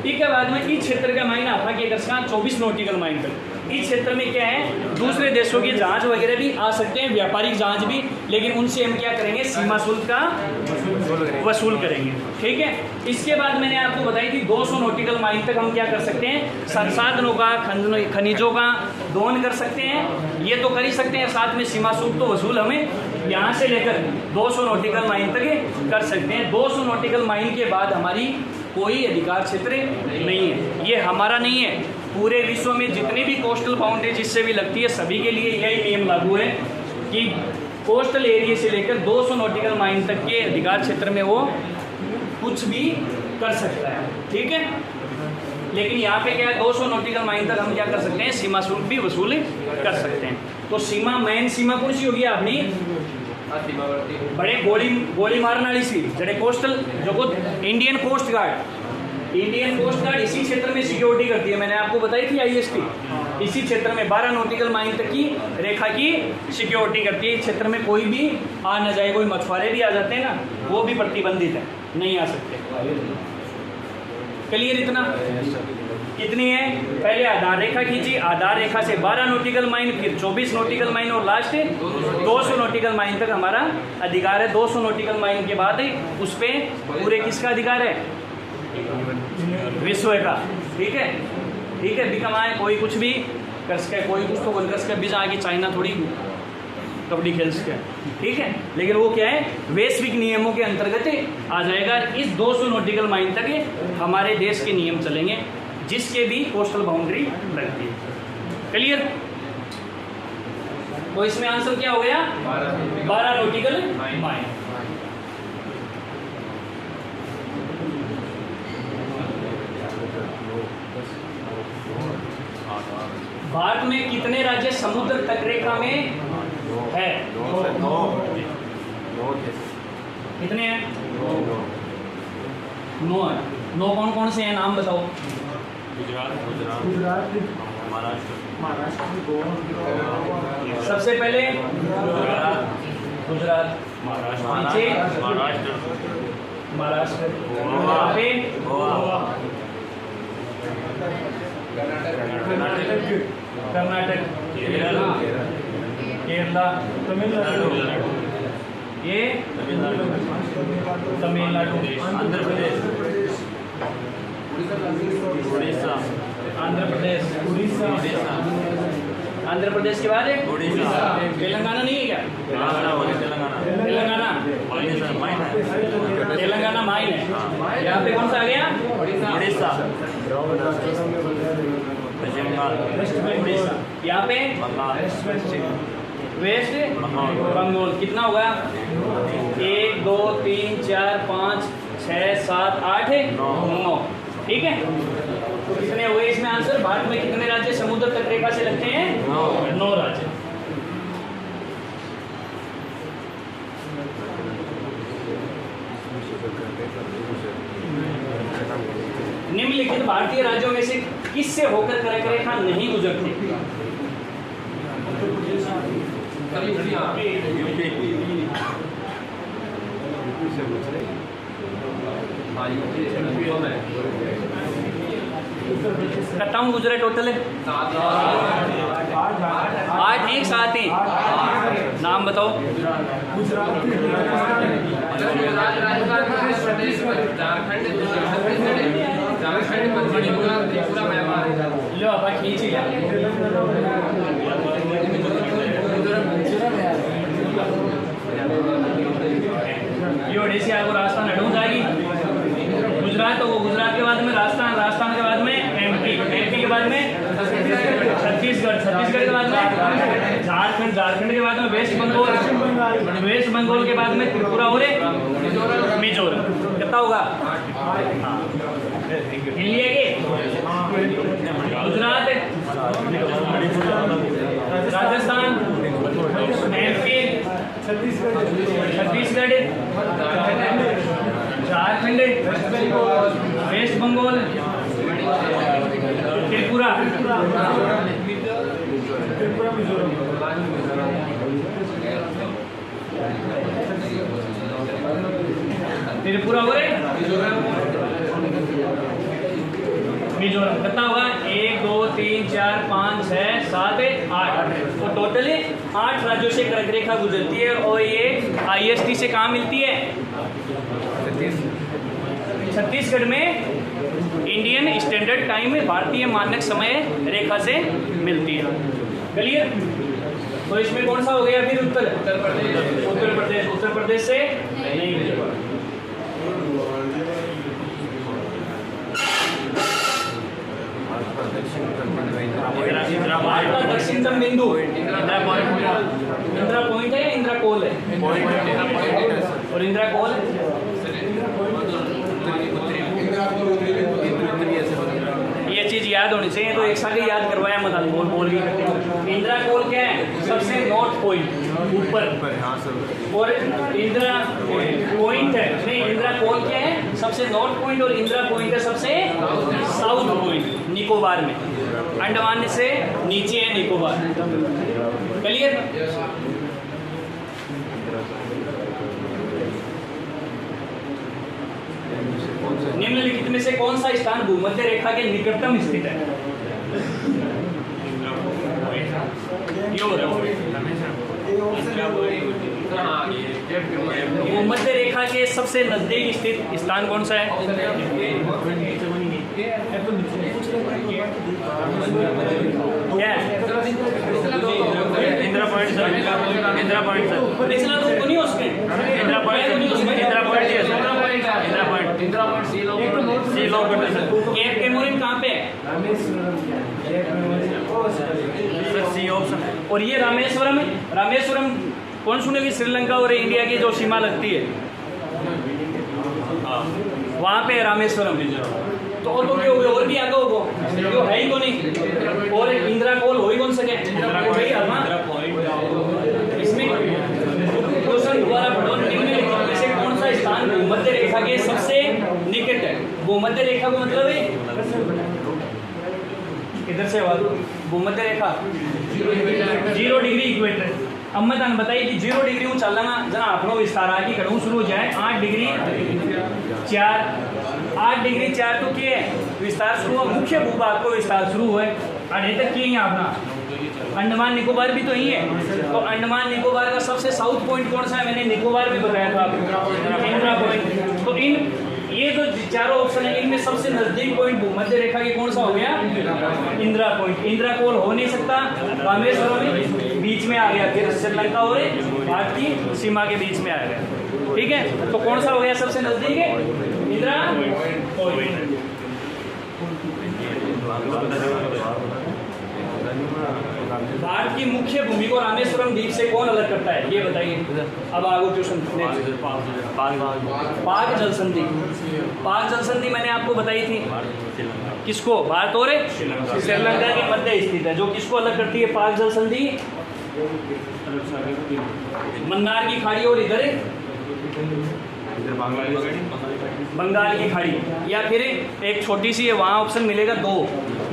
इसके बाद में इस क्षेत्र का मायना आपका क्या कर 24 नॉटिकल माइल तक। इस क्षेत्र में क्या है, दूसरे देशों की जहाज वगैरह भी आ सकते हैं, व्यापारिक जहाज भी, लेकिन उनसे हम क्या करेंगे, सीमा शुल्क का वसूल करेंगे। ठीक है, इसके बाद मैंने आपको बताई थी 200 नॉटिकल माइल तक हम क्या कर सकते हैं, संसाधनों का खनिजों का दोहन कर सकते हैं। ये तो कर ही सकते हैं, साथ में सीमा शुल्क तो वसूल हमें यहाँ से लेकर 200 नॉटिकल माइल तक कर सकते हैं। 200 नॉटिकल माइल के बाद हमारी कोई अधिकार क्षेत्र नहीं है। ये हमारा नहीं है, पूरे विश्व में जितनी भी कोस्टल बाउंड्री जिससे भी लगती है सभी के लिए यही नियम लागू है कि कोस्टल एरिया से लेकर 200 नॉटिकल माइल तक के अधिकार क्षेत्र में वो कुछ भी कर सकता है। ठीक है, लेकिन यहाँ पे क्या है, 200 नॉटिकल माइल तक हम क्या कर सकते हैं, सीमा शुल्क भी वसूल कर सकते हैं। तो सीमा, मेन सीमा कौन सी होगी अपनी, बड़े गोली मारने वाली सी जड़े कोस्टल जो को इंडियन कोस्ट गार्ड इसी क्षेत्र में सिक्योरिटी करती है। मैंने आपको बताई थी IST इसी क्षेत्र में 12 नॉटिकल माइल तक की रेखा की सिक्योरिटी करती है। इस क्षेत्र में कोई भी आ न जाए, कोई मछुआरे भी आ जाते हैं ना, वो भी प्रतिबंधित है, नहीं आ सकते। क्लियर इतना? कितनी है, पहले आधार रेखा खींची, आधार रेखा से 12 नॉटिकल माइल, फिर 24 नॉटिकल माइल और लास्ट 200 नॉटिकल माइल तक हमारा अधिकार है। 200 नॉटिकल माइल के बाद उस पर पूरे किसका अधिकार है, विश्व का। ठीक है, ठीक है, भी कमाए कोई कुछ भी कर सके, कोई कुछ तो कर सके, बीच आगे चाइना थोड़ी कबड्डी खेल सके, ठीक है। लेकिन वो क्या है, वैश्विक नियमों के अंतर्गत आ जाएगा। इस 200 नॉटिकल माइल तक हमारे देश के नियम चलेंगे, जिसके भी कोस्टल बाउंड्री लगती है। क्लियर? तो इसमें आंसर क्या हो गया? 12 नॉटिकल माइल। भारत में कितने राज्य समुद्र तटरेखा में है? कितने हैं? 9 है। 9 कौन कौन से हैं, नाम बताओ। गुजरात, महाराष्ट्र, गोवा। सबसे पहले गुजरात, नीचे महाराष्ट्र, यहाँ पे कर्नाटक, केरला, तमिलनाडु, ये तमिलनाडु, आंध्र प्रदेश, उड़ीसा, आंध्र प्रदेश, उड़ीसा, आंध्र प्रदेश के बाद है उड़ीसा, तेलंगाना नहीं है क्या? तेलंगाना, तेलंगाना, तेलंगाना माइन है। यहाँ पे कौन सा आ गया? उड़ीसा, पश्चिम बंगाल, उड़ीसा। यहाँ पे बंगाल, वेस्ट बंगाल। कितना होगा? 1 2 3 4 5 6 7 8 9। ठीक है, तो कितने हुए इसमें आंसर? भारत में कितने राज्य समुद्र तटरेखा से लगते हैं? 9 राज्य। निम्नलिखित भारतीय राज्यों में से किससे होकर कर्क रेखा नहीं गुजरती? कितना गुजरे टोटल है? 8 एक साथ ही। नाम बताओ। गुजरात, राजस्थान, मध्य प्रदेश, झारखंड, मणिपुर, त्रिपुरा, म्यांमार। लो अब खींची ये ओडिशा को राजस्थान हटू जाएगी। गुजरात, तो वो गुजरात के बाद में राजस्थान, राजस्थान के बाद में एमपी, एमपी के बाद में छत्तीसगढ़, छत्तीसगढ़ के बाद में झारखंड, झारखंड के बाद में वेस्ट बंगाल, वेस्ट बंगाल के बाद में त्रिपुरा और मिजोरम। कितना होगा? हिलिए के गुजरात, राजस्थान, एमपी, छत्तीसगढ़, झारखंड, वेस्ट बंगाल, त्रिपुरा, मिजोरम। त्रिपुरा और मिजोरम। कितना होगा? 1 2 3 4 5 6 7 8। तो टोटली 8 राज्यों से कर्क रेखा गुजरती है। और ये IST से कहाँ मिलती है? छत्तीसगढ़ में इंडियन स्टैंडर्ड टाइम में भारतीय मानक समय रेखा से मिलती है। क्लियर? तो इसमें कौन सा हो गया फिर? उत्तर प्रदेश। उत्तर प्रदेश, उत्तर प्रदेश से नहीं गुजरा। दक्षिणतम बिंदु इंदिरा पॉइंट है या इंदिरा कोल है? और इंदिरा कोल ये चीज याद होनी चाहिए, तो एक साथ ही याद करवाया मत बोल बोल के। इंदिरा कोल क्या है? सबसे नॉर्थ पॉइंट ऊपर, और इंदिरा पॉइंट है नहीं, इंदिरा कोल क्या है? सबसे नॉर्थ पॉइंट, और इंदिरा पॉइंट है सबसे साउथ पॉइंट निकोबार में। अंडमान से नीचे है निकोबार। क्लियर? निम्नलिखित में से कौन सा स्थान भूमध्य रेखा के निकटतम स्थित है? भूमध्य रेखा के सबसे नजदीक स्थित स्थान कौन सा है? तो नीचे पूछ रहे क्या है? Indira point sir, Indira point sir, निचला तो नहीं उसके इंदिरा पॉइंट, इंदिरा पॉइंट ही है सर, इंदिरा पॉइंट सी लोग सी लोग करते सर, केप कैमोरिन कहाँ पे है? सर सी ऑप्शन है। और ये रामेश्वरम है। रामेश्वरम कौन सुनेगी? श्रीलंका और इंडिया की जो सीमा लगती है वहाँ पे है रामेश्वरम। तो और तो क्या हो गया? और भी आगे होगा क्यों है ही को नहीं। और इंदिरा कोल हो ही कौन सके? इसमें क्वेश्चन दोबारा पढ़ो। निम्नलिखित में से कौन सा स्थान भूमध्य रेखा के सबसे निकट है? भूमध्य रेखा को मतलब है इधर से भूमध्य रेखा 0 डिग्री इक्वेटर। अब मैं तन बताइए कि 0 डिग्री हूँ चलना जना अपनो विस्तार आगे करूँ शुरू हो जाए 8 डिग्री 4 तो क्या है विस्तार शुरू हुआ। मुख्य भूभाग को विस्तार शुरू हुआ है आगे तक किए हैं अपना। अंडमान निकोबार भी तो ही है। तो अंडमान निकोबार का सबसे साउथ पॉइंट कौन सा है? मैंने निकोबार भी बताया था आपको, इंदिरा पॉइंट। तो इन ये जो चारों ऑप्शन है इनमें सबसे नजदीक पॉइंट भूमध्य रेखा के कौन सा हो गया? इंदिरा पॉइंट। इंदिरा कोल हो नहीं सकता, रामेश्वरम में बीच में आ गया, फिर श्रीलंका और भारत की सीमा के बीच में आ गया। ठीक है, तो कौन सा हो गया सबसे नजदीक है? इंदिरा पॉइंट। भारत की मुख्य भूमि को रामेश्वरम द्वीप से कौन अलग करता है ये बताइए। अब आगे क्वेश्चन पाक जल संधि। पाक जल संधि मैंने आपको बताई थी किसको? भारत और श्रीलंका के मध्य स्थित है। जो किसको अलग करती है पाक जल संधि? मन्नार की खाड़ी और इधर बंगाल की खाड़ी, या फिर एक छोटी सी है वहाँ ऑप्शन मिलेगा 2,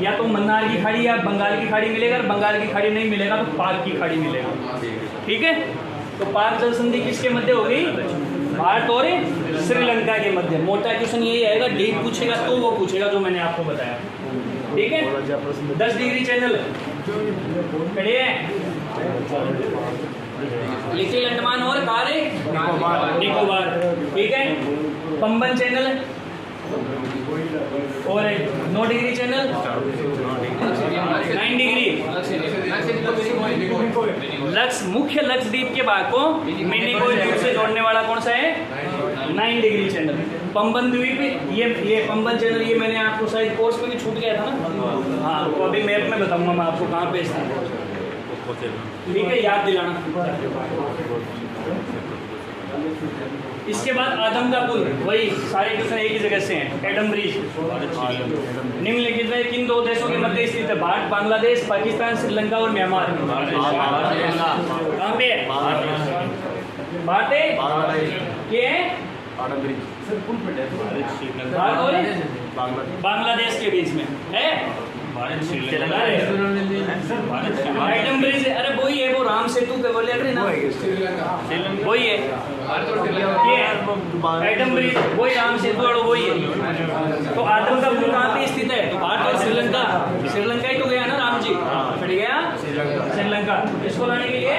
या तो मन्नार की खाड़ी या बंगाल की खाड़ी मिलेगा। बंगाल की खाड़ी नहीं मिलेगा तो पाक की खाड़ी मिलेगा। ठीक है, तो पाक जल संधि किसके मध्य हो गई? भारत और श्रीलंका के मध्य। मोटा क्वेश्चन यही आएगा, डीप पूछेगा तो वो पूछेगा जो मैंने आपको बताया। ठीक है, 10 डिग्री चैनल खड़े हैं, लिटिल अंडमान और कार निकोबार। ठीक है, पंबन चैनल और 9 डिग्री चैनल 9 डिग्री। मुख्य लक्षद्वीप के भाग को मिनिकोय द्वीप से जोड़ने वाला कौन सा है? 9 डिग्री चैनल। पंबन द्वीप ये पंबन चैनल ये मैंने आपको शायद कोर्स में भी छूट गया था ना। हाँ, तो अभी मैप में बताऊंगा मैं आपको कहाँ पे स्थित है। ठीक है, याद दिलाना। इसके बाद आदम का पुल, वही सारे क्वेश्चन एक ही जगह से हैं। एडम ब्रिज निम्नलिखित में किन 2 देशों के मध्य स्थित है? भारत, बांग्लादेश, पाकिस्तान, श्रीलंका और म्यांमार। कहाँ पे है? भारत है ये है भारत और बांग्लादेश के बीच में है। आइटम ब्रिज, अरे वही है, वो राम सेतु पे बोले ना, वही है आइटम ब्रिज, वही राम सेतु और वही है। तो आदम का पुल कहाँ पे स्थित है? तो भारत और श्रीलंका। श्रीलंका ही तो गया ना राम जी, छट गया श्रीलंका। किसको लाने के लिए?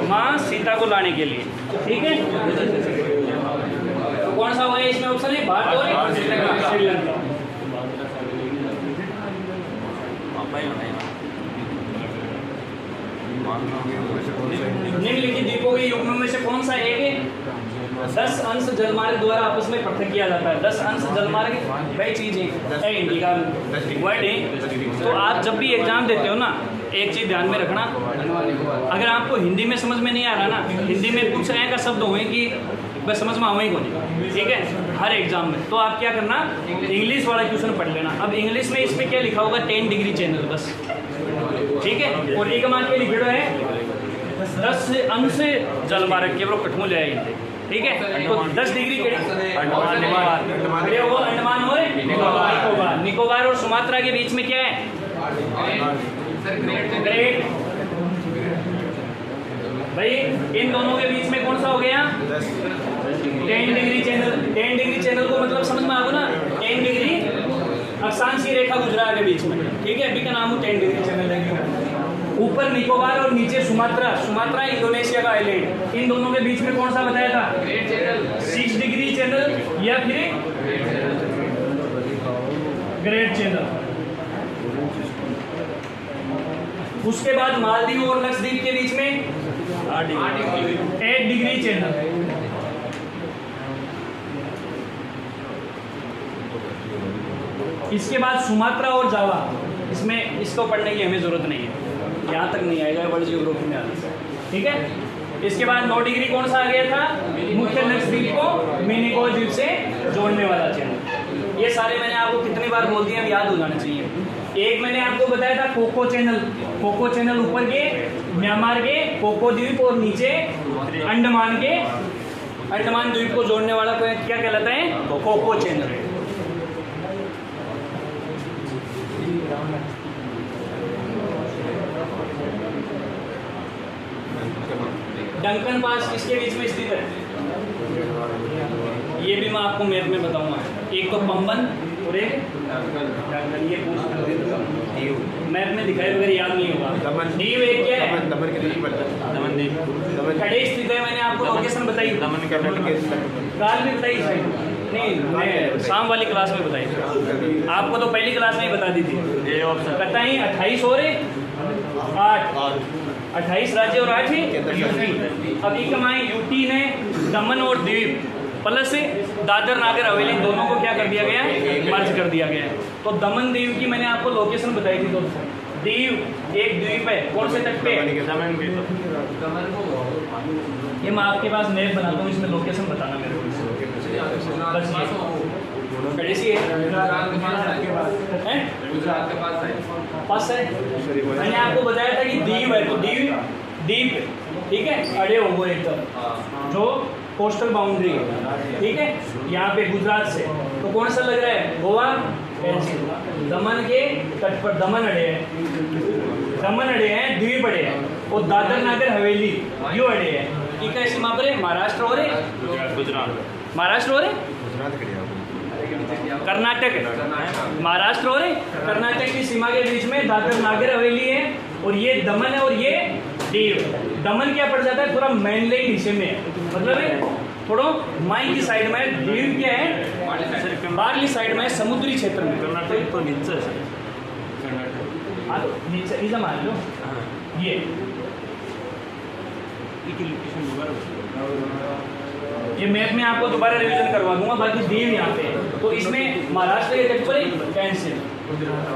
माँ सीता को लाने के लिए। ठीक है, तो कौन सा हुआ है इसमें ऑप्शन है? भारत और श्रीलंका। निम्नलिखित द्वीपों के युग्म में से कौन सा एक है? 10 अंश जलमार्ग द्वारा आपस में पृथक किया जाता है। 10 अंश जलमार्ग वही चीज है, इंडिका वर्ड है। तो आप जब भी एग्जाम देते हो ना, एक चीज ध्यान में रखना, अगर आपको हिंदी में समझ में नहीं आ रहा ना, हिंदी में कुछ ऐसा शब्द हुए कि बस समझ में आवेगी को नहीं। ठीक है, हर एग्जाम में तो आप क्या करना, इंग्लिश वाला क्वेश्चन पढ़ लेना। अब इंग्लिश में इसमें क्या लिखा होगा? 10 डिग्री चैनल बस। ठीक है, और एक मान के लिखे है 10 अंश जलमार्ग के कठमू ले आएंगे। ठीक है, तो 10 डिग्री के अंडमान और निकोबार और सुमात्रा के बीच में क्या है? ग्रेट। भाई इन दोनों के बीच में कौन सा हो गया? 10 डिग्री चैनल। 10 डिग्री चैनल को मतलब समझ में आ गया ना, 10 डिग्री अक्षांशीय रेखा गुजरा के बीच में। ठीक है, अभी का नाम 10 डिग्री चैनल है। ऊपर निकोबार और नीचे सुमात्रा। सुमात्रा इंडोनेशिया का आइलैंड। इन दोनों के बीच में कौन सा बताया था? 6 डिग्री चैनल या फिर ग्रेट चैनल। उसके बाद मालदीव और लक्षद्वीप के बीच में 8 डिग्री चैनल। इसके बाद सुमात्रा और जावा, इसमें इसको पढ़ने की हमें ज़रूरत नहीं है, यहाँ तक नहीं आएगा, वर्ल्ड जियोग्राफी में आता है। ठीक है। इसके बाद 9 डिग्री कौन सा आ गया था? मुख्य लक्षद्वीप को मिनिकॉय द्वीप से जोड़ने वाला चैनल। ये सारे मैंने आपको कितनी बार बोल दिए, अब याद हो जाना चाहिए। एक मैंने आपको बताया था कोको चैनल। कोको चैनल ऊपर के म्यांमार के कोको द्वीप और नीचे अंडमान के अंडमान द्वीप को जोड़ने वाला क्या कहलाता है? Cocoa channel. डंकन पास किसके बीच में स्थित है? ये भी मैं आपको मैप में बताऊंगा। एक तो पंबन और एक डंकन। ये मैप में दिखाए बगैर याद नहीं होगा। दीव एक क्या है? खड़े स्थित है। मैंने आपको लोकेशन बताई, काल भी बताई नहीं, मैं शाम वाली क्लास में बताई। आपको तो पहली क्लास में ही बता दी थी। कहता है 28 और 8, 28 राज्य और 8 यूटी। अभी कमाई यूटी ने दमन और दीव प्लस दादर नागर हवेली दोनों को क्या कर दिया गया? मर्ज कर दिया गया। तो दमन दीव की मैंने आपको लोकेशन बताई थी दोस्तों। दीव एक द्वीप है, कौन से तट पे? ये मैं आपके पास मैप बनाता हूँ, इसमें लोकेशन बताना मेरे को। बस ये सी है, पास है। मैंने आपको बताया था कि दीव है, तो द्वीप ठीक है, अड़े हो वो एकदम जो कोस्टल बाउंड्री है। ठीक है, यहाँ पे गुजरात से तो कौन सा लग रहा है? गोवा। दमन के तट पर दमन अड़े हैं, द्वीप अड़े हैं, और दादर नागर हवेली यो अड़े हैं। ठीक है, सीमा पर महाराष्ट्र हो रहे, महाराष्ट्र हो रहे, कर्नाटक है, महाराष्ट्र हो रहे, कर्नाटक की सीमा के बीच में दादर नागर हवेली है, और ये दमन है और ये दीव। दमन क्या पड़ जाता है? थोड़ा मेनलैंड हिस्से में, मतलब थोड़ा माई की साइड में। दीव क्या है? बाहरली साइड में, समुद्री क्षेत्र में। कर्नाटक तो नीचे है, नीचे मान लो। ये मैप में आपको दोबारा रिवीजन करवा दूंगा। बाकी दीव यहाँ पे, तो इसमें महाराष्ट्र के तट पर कैंसिल,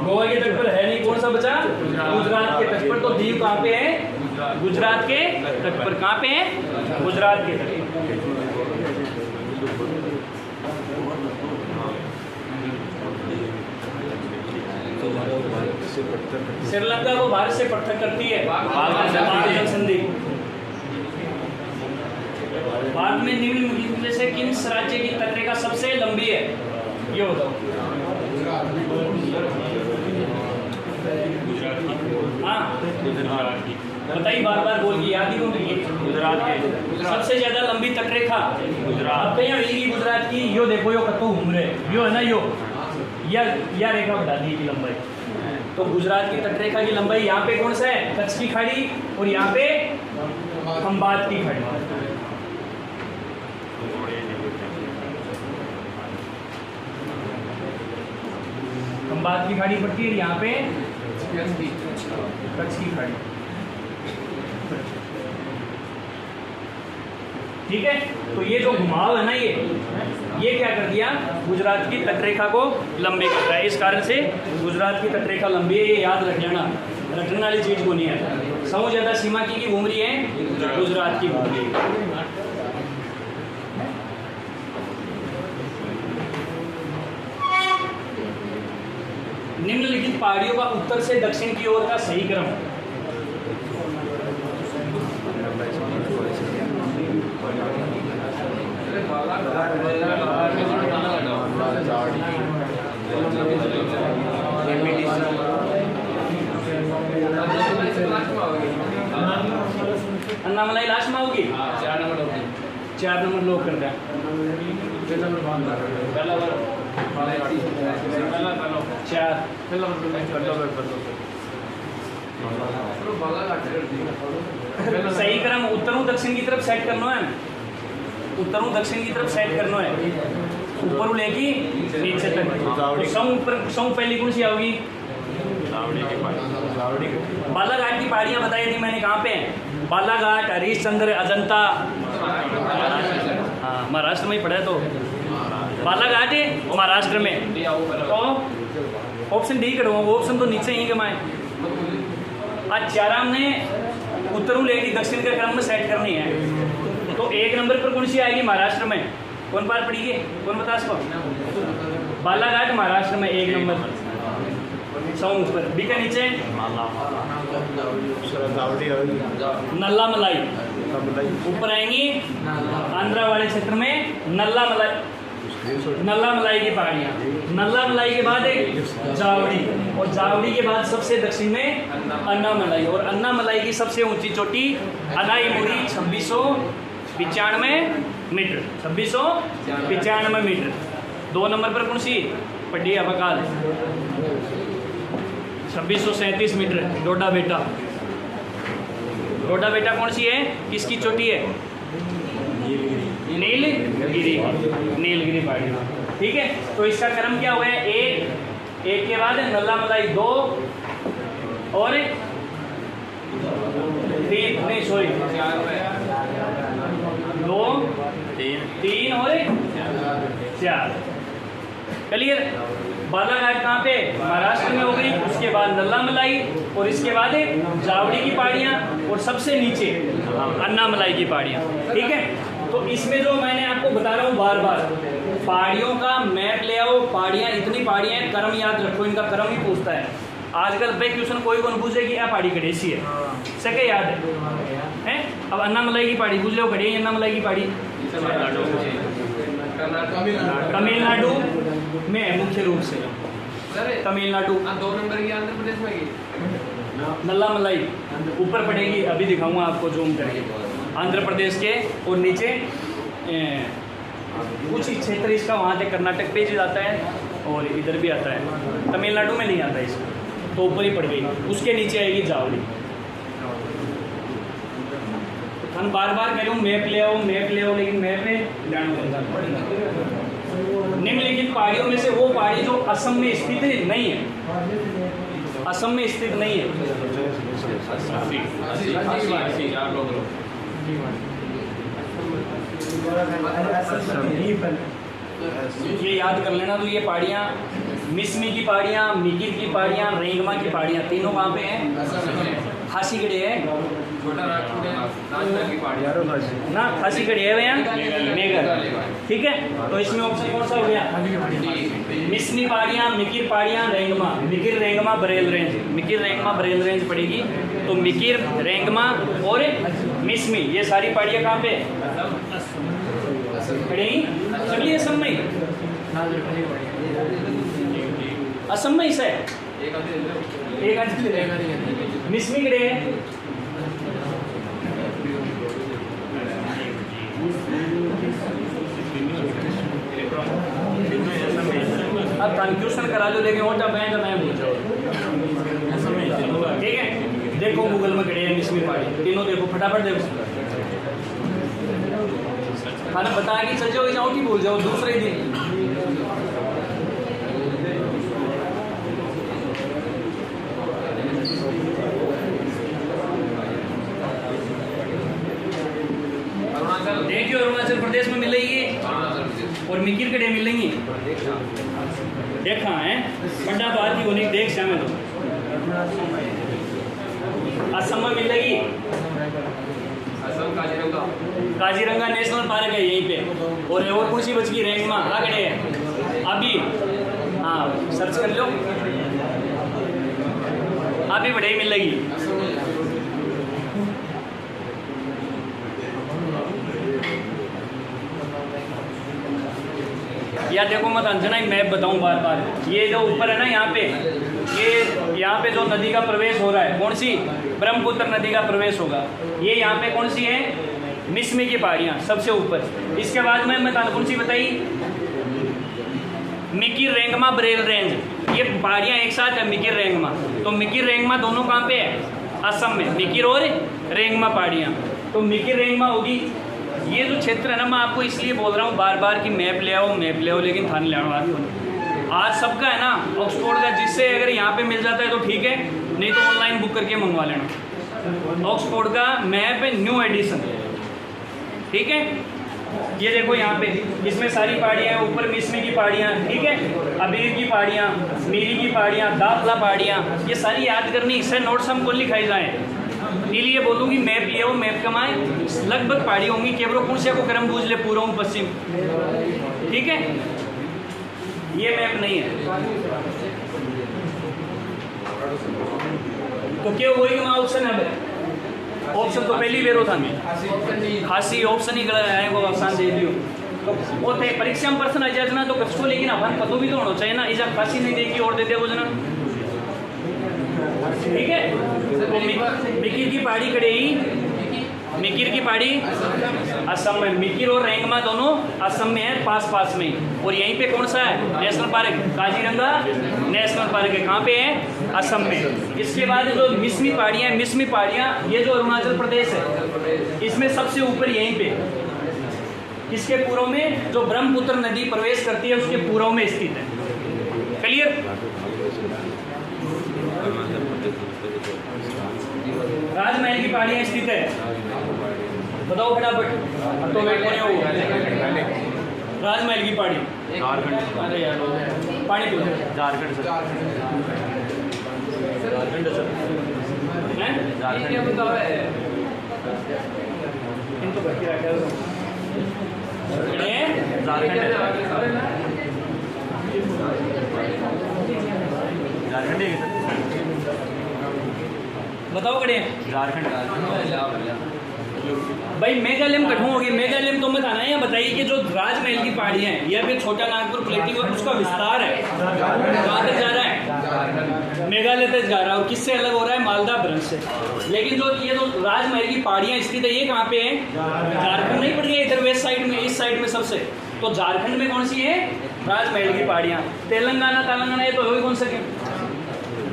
गोवा के तट पर है नहीं, कौन सा बचा? गुजरात के तट पर। तो दीव कहाँ पे है? गुजरात के तट पर। कहाँ पे है? गुजरात के तट पर। श्रीलंका को भारत से पृथक करती है बाघ संधि। भारत में निम्नलिखित में से किन राज्य की तटरेखा सबसे लंबी है? ये बताओ। हाँ बताइए, बार बार बोलिए, याद ही होगी। गुजरात के सबसे ज्यादा लंबी तटरेखा गुजरात। अब कहीं होगी गुजरात की, यो देखो, यो कतो घूम रहे, यो है ना, यो या रेखा बता दी की लंबाई। तो गुजरात की तटरेखा की लंबाई यहाँ पे कौन सा है? कच्छ की खाड़ी, और यहाँ पे खंबात की खाड़ी। खंबात की खाड़ी पड़ती है, यहाँ पे कच्छ की खाड़ी। ठीक है, तो ये जो घुमाव है ना, ये क्या कर दिया? गुजरात की तटरेखा को लंबी कर रहा है। इस कारण से गुजरात की तटरेखा लंबी है, ये याद रख लेना। रखने वाली चीज़ को नहीं है। सबसे ज़्यादा सीमा की घूम रही है गुजरात की घूम रही है। निम्नलिखित पहाड़ियों का उत्तर से दक्षिण की ओर का सही क्रम। अन्नामलाई लास्ट में होगी। 4 नंबर लोग कर दें। सही क्रम उत्तरों दक्षिण की तरफ सेट करना है। उत्तरों दक्षिण की तरफ सेट करना है। ऊपर लेगी नीचे तक। तो सौ पहली कौन सी आओगी? बालाघाट की पहाड़ियाँ बताई थी मैंने, कहाँ पे हैं? बालाघाट, हरिश्चंद्र, अजंता। हाँ, महाराष्ट्र में ही पढ़ा है। तो बालाघाट है महाराष्ट्र में। तो ऑप्शन डी करूँगा, वो ऑप्शन तो नीचे ही कमाए। आज चाराम ने उत्तरू लेगी दक्षिण के क्रम में सेट करनी है। तो एक नंबर पर कौन सी आएगी महाराष्ट्र में? कौन पार पड़ेगी? कौन बता इसको? बालाघाट महाराष्ट्र में एक नंबर पर। सौ ऊपर बी का नीचे नल्ला मलाई ऊपर आएंगी। आंध्रा वाले क्षेत्र में नल्ला मलाई की पहाड़ियाँ। नल्ला मलाई के बाद एक जावड़ी, और जावड़ी के बाद सबसे दक्षिण में अन्नामलाई, और अन्नामलाई की सबसे ऊंची चोटी अनाईमुरी 2695 मीटर। 2695 मीटर। 2 नंबर पर कौन सी पड़ी? अबकाल 2637 मीटर। डोडा बेटा कौन सी है? किसकी चोटी है? नीलगिरी पहाड़ी। ठीक है, तो इसका क्रम क्या हुआ है? एक के बाद नल्ला मलाई 2 और 3, नहीं सॉरी 2 3 और 4। क्लियर? बालाघाट कहाँ पे? महाराष्ट्र में हो गई। उसके बाद नल्ला मलाई, और इसके बाद जावड़ी की पहाड़ियाँ, और सबसे नीचे अन्नामलाई की पहाड़ियाँ। ठीक है, तो इसमें जो मैंने आपको बता रहा हूँ बार बार, पहाड़ियों का मैप ले आओ। पहाड़ियाँ इतनी पहाड़ियाँ हैं, क्रम याद रखो, इनका क्रम ही पूछता है। आजकल भाई क्वेश्चन कोई कौन पूछे कि यह पहाड़ी कड़ेसी है, सके याद है? अब अन्नामलाई की पहाड़ी पूछ लो, कड़े अन्नामलाई की पहाड़ी तमिलनाडु में मुख्य रूप से। तमिलनाडु 2 नंबर की आंध्र प्रदेश में की नल्ला मलाई ऊपर पड़ेगी, अभी दिखाऊंगा आपको जूम करके। आंध्र प्रदेश के और नीचे कुछ ही क्षेत्र इसका वहाँ से कर्नाटक पे ही जाता है, और इधर भी आता है। तमिलनाडु में नहीं आता इसका, तो ऊपर ही पड़ गई। उसके नीचे आएगी जावड़ी। हम बार बार कह रहे हूँ मैप ले आओ, लेकिन मैप में निम्नलिखित पहाड़ियों में से वो पहाड़ी जो असम में स्थित नहीं है, असम में स्थित नहीं है। ये याद कर लेना। तो ये पहाड़ियाँ मिसमी की पहाड़ियाँ, मिकिर की पहाड़ियाँ, रेंगमा की पहाड़ियाँ, तीनों कहाँ पे हैं? खासीगढ़ है ना, खासीगढ़ है भैया, मेघर। ठीक है, तो इसमें ऑप्शन कौन सा हो गया? मिसमी पहाड़ियाँ, मिकिर पहाड़ियाँ, रेंगमा। मिकिर, रेंगमा, बरेल रेंज। मिकिर, रेंगमा, बरेल रेंज पड़ेगी। तो मिकिर, रेंगमा और मिसमी, ये सारी पहाड़ियाँ कहाँ पे पड़ेगी? चलिए असम में, असम में इसे एक मिसमी कड़े है। अब कन्फ्यूजन करा लो, लेकिन और जब मैं भूल जाओ। ठीक है, देखो गूगल में कड़े हैं मिसमी पहाड़ी, तीनों देखो, फटाफट देखो। खाना बता के चल जाओ, जाओ कि भूल जाओ दूसरे दिन। देखिए अरुणाचल प्रदेश में मिलेगी, और मिकिर कड़े मिलेंगी। देखा है बड़ा तो आती होनी, देख श्याम तो असम में मिलेगी। काजीरंगा नेशनल पार्क है यहीं पे, और कौन सी बच गई? रेंगमा आगड़े है अभी। हाँ सर्च कर लो, अभी बड़े ही मिलेगी। या देखो मत अंजना, मैप बताऊं बार बार। ये जो ऊपर है ना, यहाँ पे जो नदी का प्रवेश हो रहा है, कौन सी? ब्रह्मपुत्र नदी का प्रवेश होगा। ये यहाँ पे कौन सी है? मिसमी की पहाड़ियाँ सबसे ऊपर। इसके बाद में मैं कौन सी बताई? मिकिर, रेंगमा, बरेल रेंज। ये पहाड़ियाँ एक साथ है, मिकिर, रेंगमा। तो मिकिर, रेंगमा दोनों कहाँ पे है? असम में। मिकिर और रेंगमा पहाड़ियाँ। तो मिकिर, रेंगमा होगी ये जो क्षेत्र है ना, मैं आपको इसलिए बोल रहा हूँ बार बार कि मैप ले आओ, लेकिन थाने ले आओ। आज सबका है ना ऑक्सफोर्ड का, जिससे अगर यहाँ पे मिल जाता है तो ठीक है, नहीं तो ऑनलाइन बुक करके मंगवा लेना। ऑक्सफोर्ड का मैप न्यू एडिशन, ठीक है। ये देखो यहाँ पे, इसमें सारी पहाड़ियाँ हैं, ऊपर मिसमी की पहाड़ियाँ, ठीक है, अबीर की पहाड़ियाँ, मीरी की पहाड़ियाँ, दाखला पहाड़ियाँ, ये सारी याद करनी, इससे नोट्स हम कौन लिखाई जाए। इसलिए बोलूँगी मैप ले आओ, मैप कमाएं। लगभग पहाड़ी होंगी, केवरो कुर्सिया को करम बूझ ले पूर्व पश्चिम, ठीक है। ये मैप नहीं है तो क्यों वही ऑप्शन है। ऑप्शन तो पहली बेरो था, खासी ऑप्शन ही गलत है, वो आसान दे दियो तो वो थे परीक्षा में पर्सन आ जाए ना तो कसको, लेकिन अपन पतो भी तो होना चाहिए ना। इजा खासी नहीं देगी और दे दे वो जना, ठीक है। तो मिकिर की पहाड़ी कड़ेई, मिकिर की पहाड़ी असम में, मिकिर और रेंगमा दोनों असम में है, पास में। और यहीं पे कौन सा है national park, Kaziranga national park है, कहाँ पे है, असम में। इसके बाद जो मिसमी पहाड़ियाँ हैं, मिसमी पहाड़ियाँ ये जो अरुणाचल प्रदेश है, इसमें सबसे ऊपर यहीं पे, इसके पूर्व में जो ब्रह्मपुत्र नदी प्रवेश करती है उसके पूर्व में स्थित है। क्लियर। राजमहल की पहाड़ियाँ स्थित है, बताओ फटाफट। तो मैं कौन है राजमहल की पहाड़ी, अरे यार पानी P low. Jharkhand sir, Jharkhand sir, Jharkhand इनको बाकी रखा झारखंड है सर, बताओ कड़े झारखंड। भाई मेघालय में कठों होगी, मेघालय में तो मत आना है। या बताइए कि जो राजमहल की पहाड़ियाँ हैं, यह भी छोटा नागपुर प्लेटिंग और उसका विस्तार है, कहाँ तक जा रहा है, मेघालय तक जा रहा है। और किससे अलग हो रहा है, मालदा ब्रंश से। लेकिन जो ये जो राजमहल की पहाड़ियाँ स्थित है, ये कहाँ पे है, झारखंड नहीं पड़ गई इधर वेस्ट साइड में, इस साइड में सबसे। तो झारखंड में कौन सी है, राजमहल की पहाड़ियाँ। तेलंगाना ये तो हो ही कौन सके,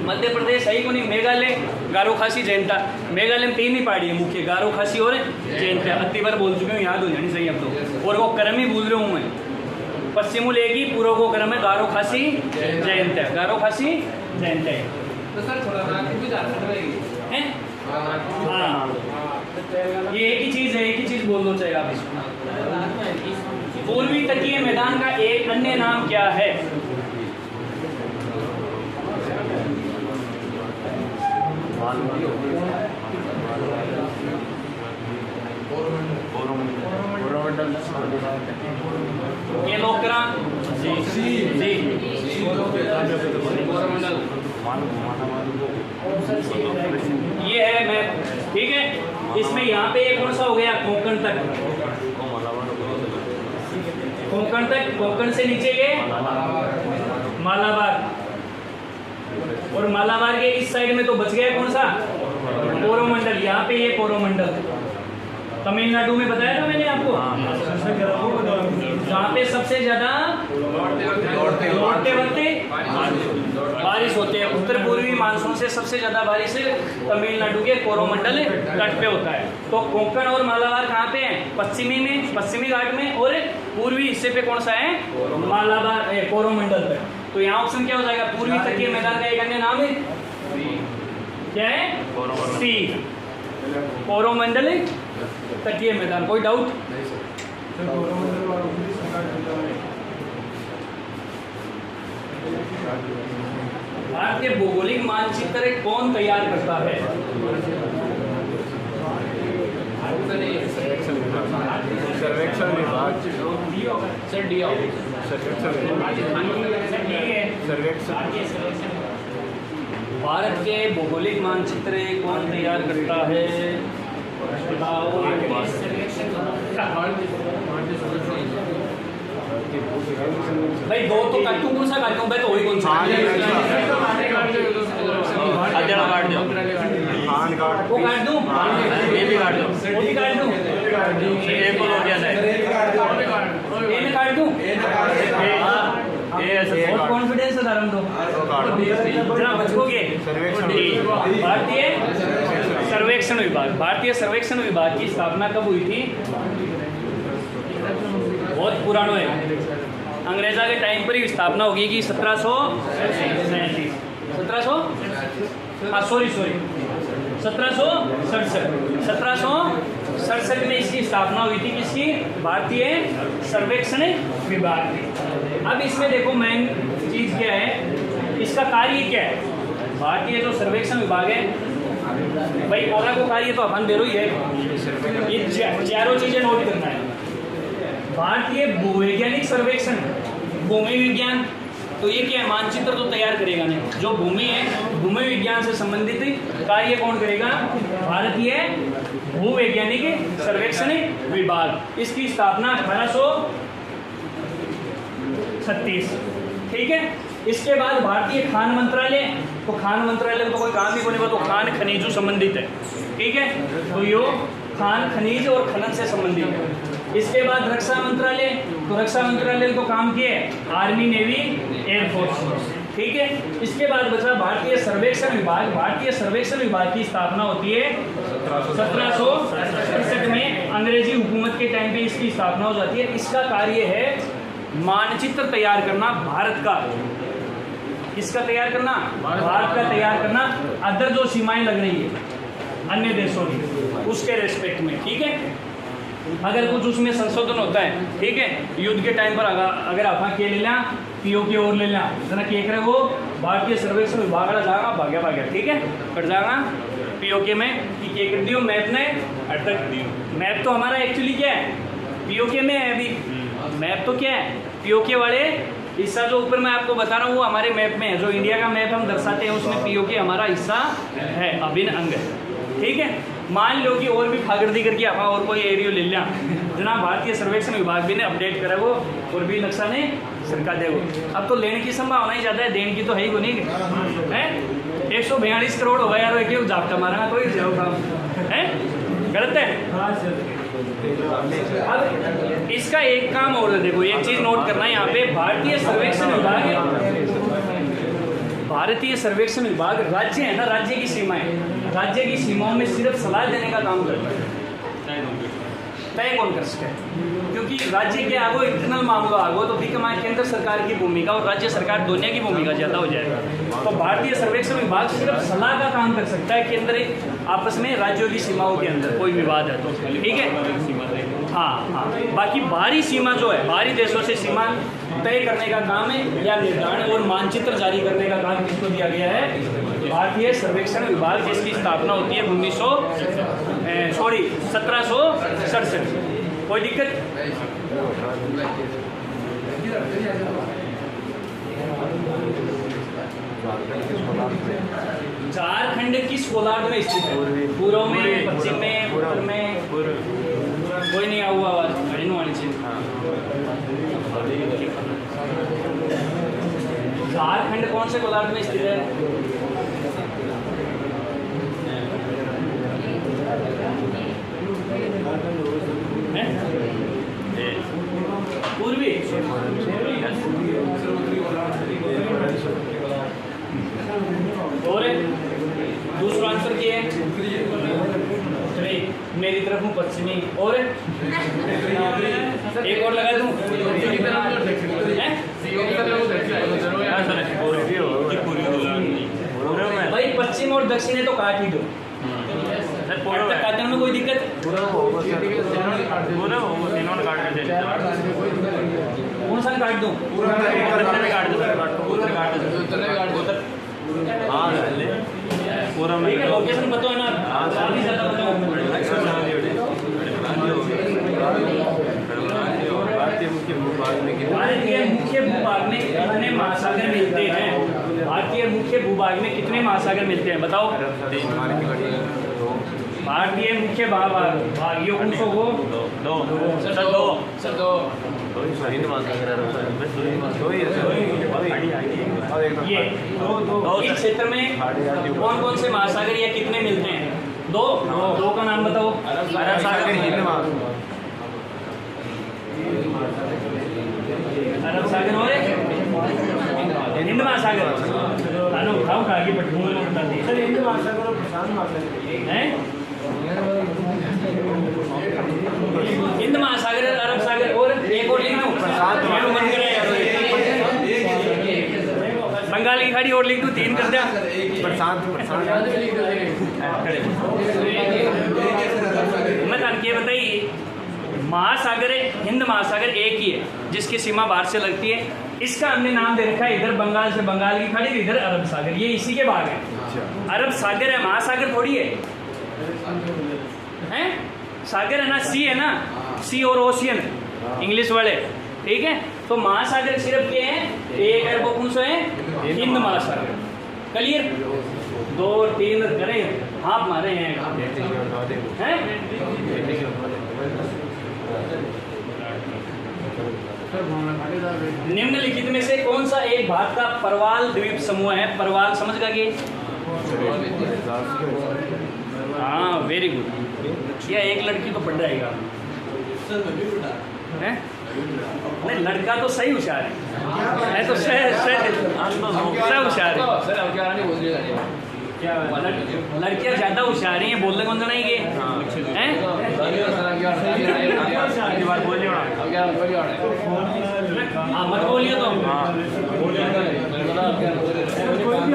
मध्य प्रदेश है ही को नहीं। मेघालय गारो खासी जैनता, मेघालय में 3 ही पहाड़ी है मुख्य, गारो खासी और जैनता। अति बार बोल चुके हूँ, याद हो जानी चाहिए अब तो। और वो कर्म ही भूल रहा हूँ मैं, पश्चिम लेगी पूर्व को क्रम है, गारो खासी जैनता, गारो खासी जैनता है। तो सर थोड़ा नागपुर भी झारखंड में हैं? हाँ, ये एक ही चीज़ है, एक ही चीज़ बोल दो चाहे आप इसमें। पूर्वी तटीय मैदान का एक अन्य नाम क्या है, ये लोग करा जी ये है मैप, ठीक है। इसमें यहाँ पे कौन सा हो गया, कोंकण तक, कोंकण तक, कोंकण से नीचे ये मालाबार, और मालाबार के इस साइड में तो बच गया कौन सा, कोरोमंडल। यहाँ पे ये कोरोमंडल तमिलनाडु में बताया था मैंने आपको, जहाँ पे सबसे ज्यादा लौटते वक्त बारिश होते हैं। उत्तर पूर्वी मानसून से सबसे ज्यादा बारिश तमिलनाडु के कोरोमंडल तट पे होता है। तो कोंकण और मालाबार कहाँ पे हैं, पश्चिमी में, पश्चिमी घाट में, और पूर्वी हिस्से पे कौन सा है, मालाबार कोरोमंडल पे। तो यहाँ ऑप्शन क्या हो जाएगा, पूर्वी तटीय मैदान का एक अन्य नाम है क्या है, सी, कोरोमंडल तटीय मैदान। कोई डाउट, भारत के भौगोलिक मानचित्र कौन तैयार करता है, सर्वेक्षण विभाग, सर डी भारत के भौगोलिक मानचित्र कौन तैयार करता है, बताओ। भाई दो तो काटूं, कौन सा काटूं भाई, तो वही कौन सा, अध्ययन काट दो, वो काट दूं, ये भी काट दो, वो भी काट दूं, एक को हो गया है, ये में काट दूं, ये ऐसे बहुत कॉन्फिडेंस है धर्म तो, जरा बचोगे। भारतीय सर्वेक्षण विभाग, भारतीय सर्वेक्षण विभाग की स्थापना कब हुई थी? बहुत पुरानो है, अंग्रेजा के टाइम पर ही स्थापना होगी कि 1767 में इसकी स्थापना हुई थी। किसकी? भारतीय सर्वेक्षण विभाग की। अब इसमें देखो मेन चीज क्या है, इसका कार्य क्या है? भारतीय जो सर्वेक्षण विभाग है भाई, और को कार्य तो अपन बेरो ही है, ये चारों चीजें नोट करना है। भारतीय भूवैज्ञानिक सर्वेक्षण, भूमि विज्ञान, तो ये क्या है? मानचित्र तो तैयार करेगा नहीं, जो भूमि है भूमि विज्ञान से संबंधित कार्य कौन करेगा? भारतीय भूवैज्ञानिक सर्वेक्षण विभाग। इसकी स्थापना 1836, ठीक है। इसके बाद भारतीय खान मंत्रालय, तो खान मंत्रालय में तो कोई काम भी बनेगा तो खान खनिजों संबंधित है, ठीक है, तो यो खान खनिज और खनन से संबंधित है। इसके बाद रक्षा मंत्रालय, तो रक्षा मंत्रालय को काम किया है आर्मी, नेवी, एयरफोर्स, ठीक है। इसके बाद बचा भारतीय सर्वेक्षण विभाग। भारतीय सर्वेक्षण विभाग की स्थापना होती है 1767 में, अंग्रेजी हुकूमत के टाइम पे इसकी स्थापना हो जाती है। इसका कार्य है मानचित्र तैयार करना भारत का। किसका तैयार करना? भारत का तैयार करना, अदर जो सीमाएं लग रही है अन्य देशों की, उसके रेस्पेक्ट में, ठीक है। अगर कुछ उसमें संशोधन होता है, ठीक है, युद्ध के टाइम पर अगर आप के ले लेना पीओके और ले लेना जना के करे वो भारतीय सर्वेक्षण विभाग जाएगा भाग्या, ठीक है, कट जाएगा पीओके में कि के कर दियो मैप ने अटक दियो। मैप तो हमारा एक्चुअली क्या है? पीओके में है। अभी मैप तो क्या है? पीओके वाले हिस्सा जो ऊपर मैं आपको बता रहा हूँ वो हमारे मैप में है, जो इंडिया का मैप हम दर्शाते हैं उसमें पीओके हमारा हिस्सा है, अभिन्न अंग है, ठीक है। मान लो कि और भी फागड़दी करके आप और कोई एरियो ले लिया जना भारतीय सर्वेक्षण विभाग भी ने अपडेट करे वो और भी नक्शा ने सरकार दे वो। अब तो लेने की संभावना ही ज़्यादा है, देने की तो है ही को नहीं है। 142 करोड़ होगा यार, एक जापटा मारा तो ही जाओ काम है, गलत है। अब इसका एक काम और देखो, एक चीज़ नोट करना है यहाँ पे, भारतीय सर्वेक्षण विभाग, भारतीय सर्वेक्षण विभाग राज्य है ना, राज्य की सीमाएं, राज्य की सीमाओं में सिर्फ सलाह देने का काम करता है, तय कौन कर सकता है? क्योंकि राज्य के आगो इंटरनल मामला आगो तो भी हमारे केंद्र सरकार की भूमिका और राज्य सरकार दोनों की भूमिका ज़्यादा हो जाएगा। तो भारतीय सर्वेक्षण विभाग सिर्फ सलाह का काम कर सकता है केंद्र आपस में राज्यों की सीमाओं के अंदर कोई विवाद है तो, ठीक है। हाँ, बाकी बाहरी सीमा जो है, बाहरी देशों से सीमा तय करने का काम है या निर्धारण और मानचित्र जारी करने का काम किसको दिया गया है? भारतीय सर्वेक्षण विभाग, जिसकी स्थापना होती है 1767। कोई दिक्कत? झारखंड किस गोलार्ध में स्थित है? पूर्व में, पश्चिम में, उत्तर में? कोई नहीं हुआ आवाज झारखंड कौन से गोलार्ध में स्थित है? पूर्वी। और दूसरा आंसर क्या है? मेरी तरफ हूँ पश्चिमी। और एक और लगा दूँ? भाई पश्चिम और दक्षिण है तो काट ही दो, काटने में कोई दिक्कत? कौन सा काट दूँ? लोकेशन पता है ना? भारतीय मुख्य भूभाग में कितने महासागर मिलते हैं? भारतीय मुख्य भूभाग में कितने महासागर मिलते हैं बताओ? भारतीय मुख्य भागियों को दो। ये इस क्षेत्र में कौन कौन से महासागर या कितने मिलते हैं? दो का नाम बताओ। अरब सागर, अरब सागर और हिंद महासागर। गाँव का आगे पटना में बताते सर हिंद महासागर और प्रशांत महासागर हैं। हिंद महासागर, अरब सागर और एक और लिख दूं, बंगाल की खाड़ी और लिख दूं, 3 कर दिया। मैं ये बताइए, महासागर हिंद महासागर एक ही है जिसकी सीमा बाहर से लगती है। इसका हमने नाम दे रखा है इधर बंगाल से बंगाल की खाड़ी, इधर अरब सागर, ये इसी के भाग है। अरब सागर है, महासागर थोड़ी है, हैं? सागर है ना, सी है ना, सी और ओशियन इंग्लिश वाले, ठीक है। तो महासागर सिर्फ क्या है, एक अरब है हिंद महासागर। क्लियर? 2 और 3 करें, हाथ मारे हैं, हैं? निम्नलिखित में से कौन सा एक भारत का परवाल द्वीप समूह है? परवाल समझ गए? हाँ, वेरी गुड। या एक लड़की तो पढ़ जाएगा, हैं? नहीं, लड़का तो सही होशियार है तो सही होशियार है। लड़कियां ज्यादा होशियार हैं, बोलने को नहीं गए, हैं? हाँ, मत बोलिए तो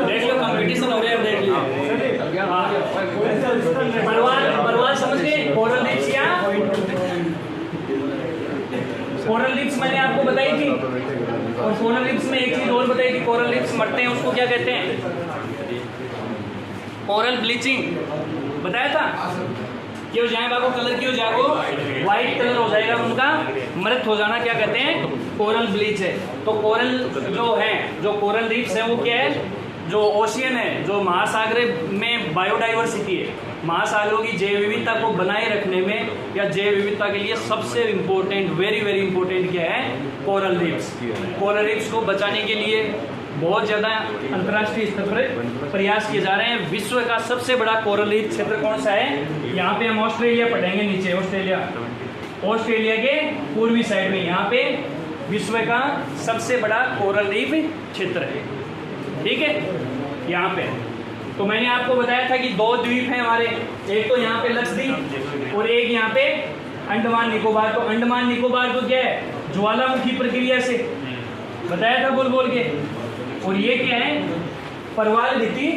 देख लो, कंपटीशन हो रहा है, देख लो। परवाल समझ गए? कोरल लिप्स या कोरल लिप्स मैंने आपको बताई थी, और कोरल लिप्स में एक चीज और बताई थी, कोरल लिप्स मरते हैं उसको क्या कहते हैं? कोरल ब्लीचिंग बताया था कि हो जाए बाबू, कलर की हो जाएगा, व्हाइट कलर हो जाएगा उनका, मृत हो जाना क्या कहते हैं? कोरल ब्लीच है। तो कोरल जो है, जो कोरल रीफ्स है वो क्या है? जो ओशियन है, जो महासागर में बायोडाइवर्सिटी है, महासागरों की जैव विविधता को बनाए रखने में या जैव विविधता के लिए सबसे इम्पोर्टेंट, वेरी वेरी इंपॉर्टेंट क्या है? Coral reefs. कोरल रीफ्स को बचाने के लिए बहुत ज़्यादा अंतर्राष्ट्रीय स्तर पर प्रयास किए जा रहे हैं। विश्व का सबसे बड़ा कोरल रीफ क्षेत्र कौन सा है? यहाँ पे हम ऑस्ट्रेलिया पढ़ेंगे, नीचे ऑस्ट्रेलिया के पूर्वी साइड में यहाँ पे विश्व का सबसे बड़ा कोरल रीफ क्षेत्र है, ठीक है, यहाँ पे। तो मैंने आपको बताया था कि 2 द्वीप हैं हमारे, एक तो यहाँ पे लक्षद्वीप और एक यहाँ पे अंडमान निकोबार। तो अंडमान निकोबार को क्या है? ज्वालामुखी प्रक्रिया से बताया था बोल के। और ये क्या है? परवाल भित्ति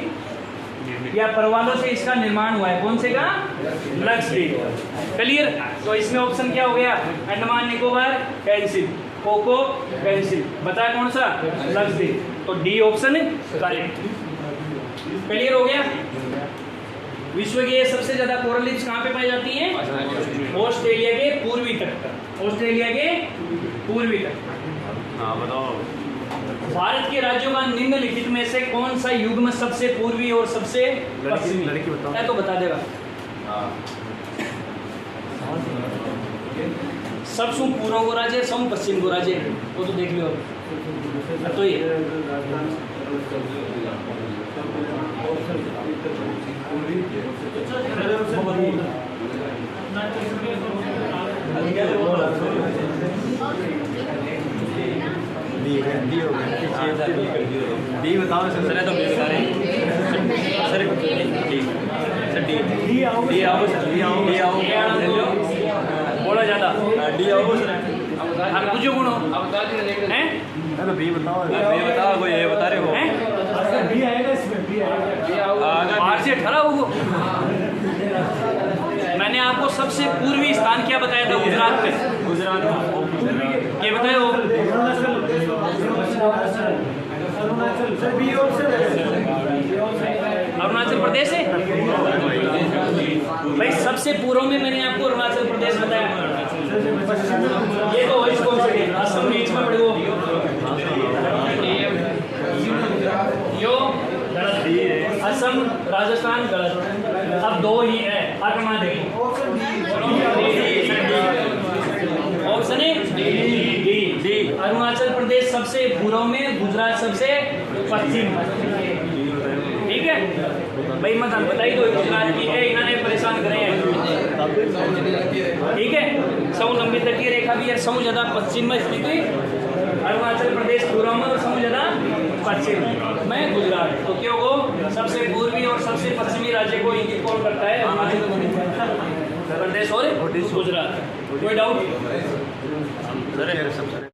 या परवालों से इसका निर्माण हुआ है। कौन से का? लक्षद्वीप। क्लियर? तो इसमें ऑप्शन क्या हो गया? Andaman Nicobar cancel, Coco cancel, बताया कौन सा? लक्षद्वीप। तो डी ऑप्शन करेक्ट। क्लियर हो गया? विश्व के सबसे ज्यादा कोरल रीफ्स कहाँ पे पाई जाती हैं? ऑस्ट्रेलिया के पूर्वी तट पर, ऑस्ट्रेलिया के पूर्वी तट पर। हाँ बताओ। भारत के राज्यों का निम्नलिखित में से कौन सा युग्म सबसे पूर्वी और सबसे पश्चिमी? है तो बता देगा। सब सु पूर्व को राज्य, सब पश्चिम को राज्य, वो तो देख लो। तो ये डी बताओ सर। तो बी बता रहे सर। डी आओ बोला जाता डी आओ सर। हम कुछ गुण हैं? तो बी बताओ। बी बताओ, कोई ये बता रहे हो? हैं? बी आएगा इसमें, बी आएगा। बाहर से ठहरा होगा। मैंने आपको सबसे पूर्वी स्थान क्या बताया था? गुजरात में। गुजरात ये बताया वो अरुणाचल प्रदेश है भाई। सबसे पूर्व में मैंने आपको अरुणाचल प्रदेश बताया। ये तो वही कौन से असम बीच में पड़े, वो यो गलत, असम राजस्थान गलत। अब 2 ही है, आत्मा देखो। ऑप्शन है डी। अरुणाचल प्रदेश सबसे पूर्व में, गुजरात सबसे पश्चिम। ठीक है भाई, मत बताइए। तो गुजरात की है, इन्होंने परेशान पहचान करें। ठीक है, सौ लंबी तटीय रेखा भी है, सौ ज़्यादा पश्चिम में स्थित अरुणाचल प्रदेश पूर्व में और सौ ज़्यादा पश्चिम में गुजरात। तो क्यों को सबसे पूर्वी और सबसे पश्चिमी राज्य को इंगित कौन करता है? अरुणाचल प्रदेश और गुजरात। कोई डाउट?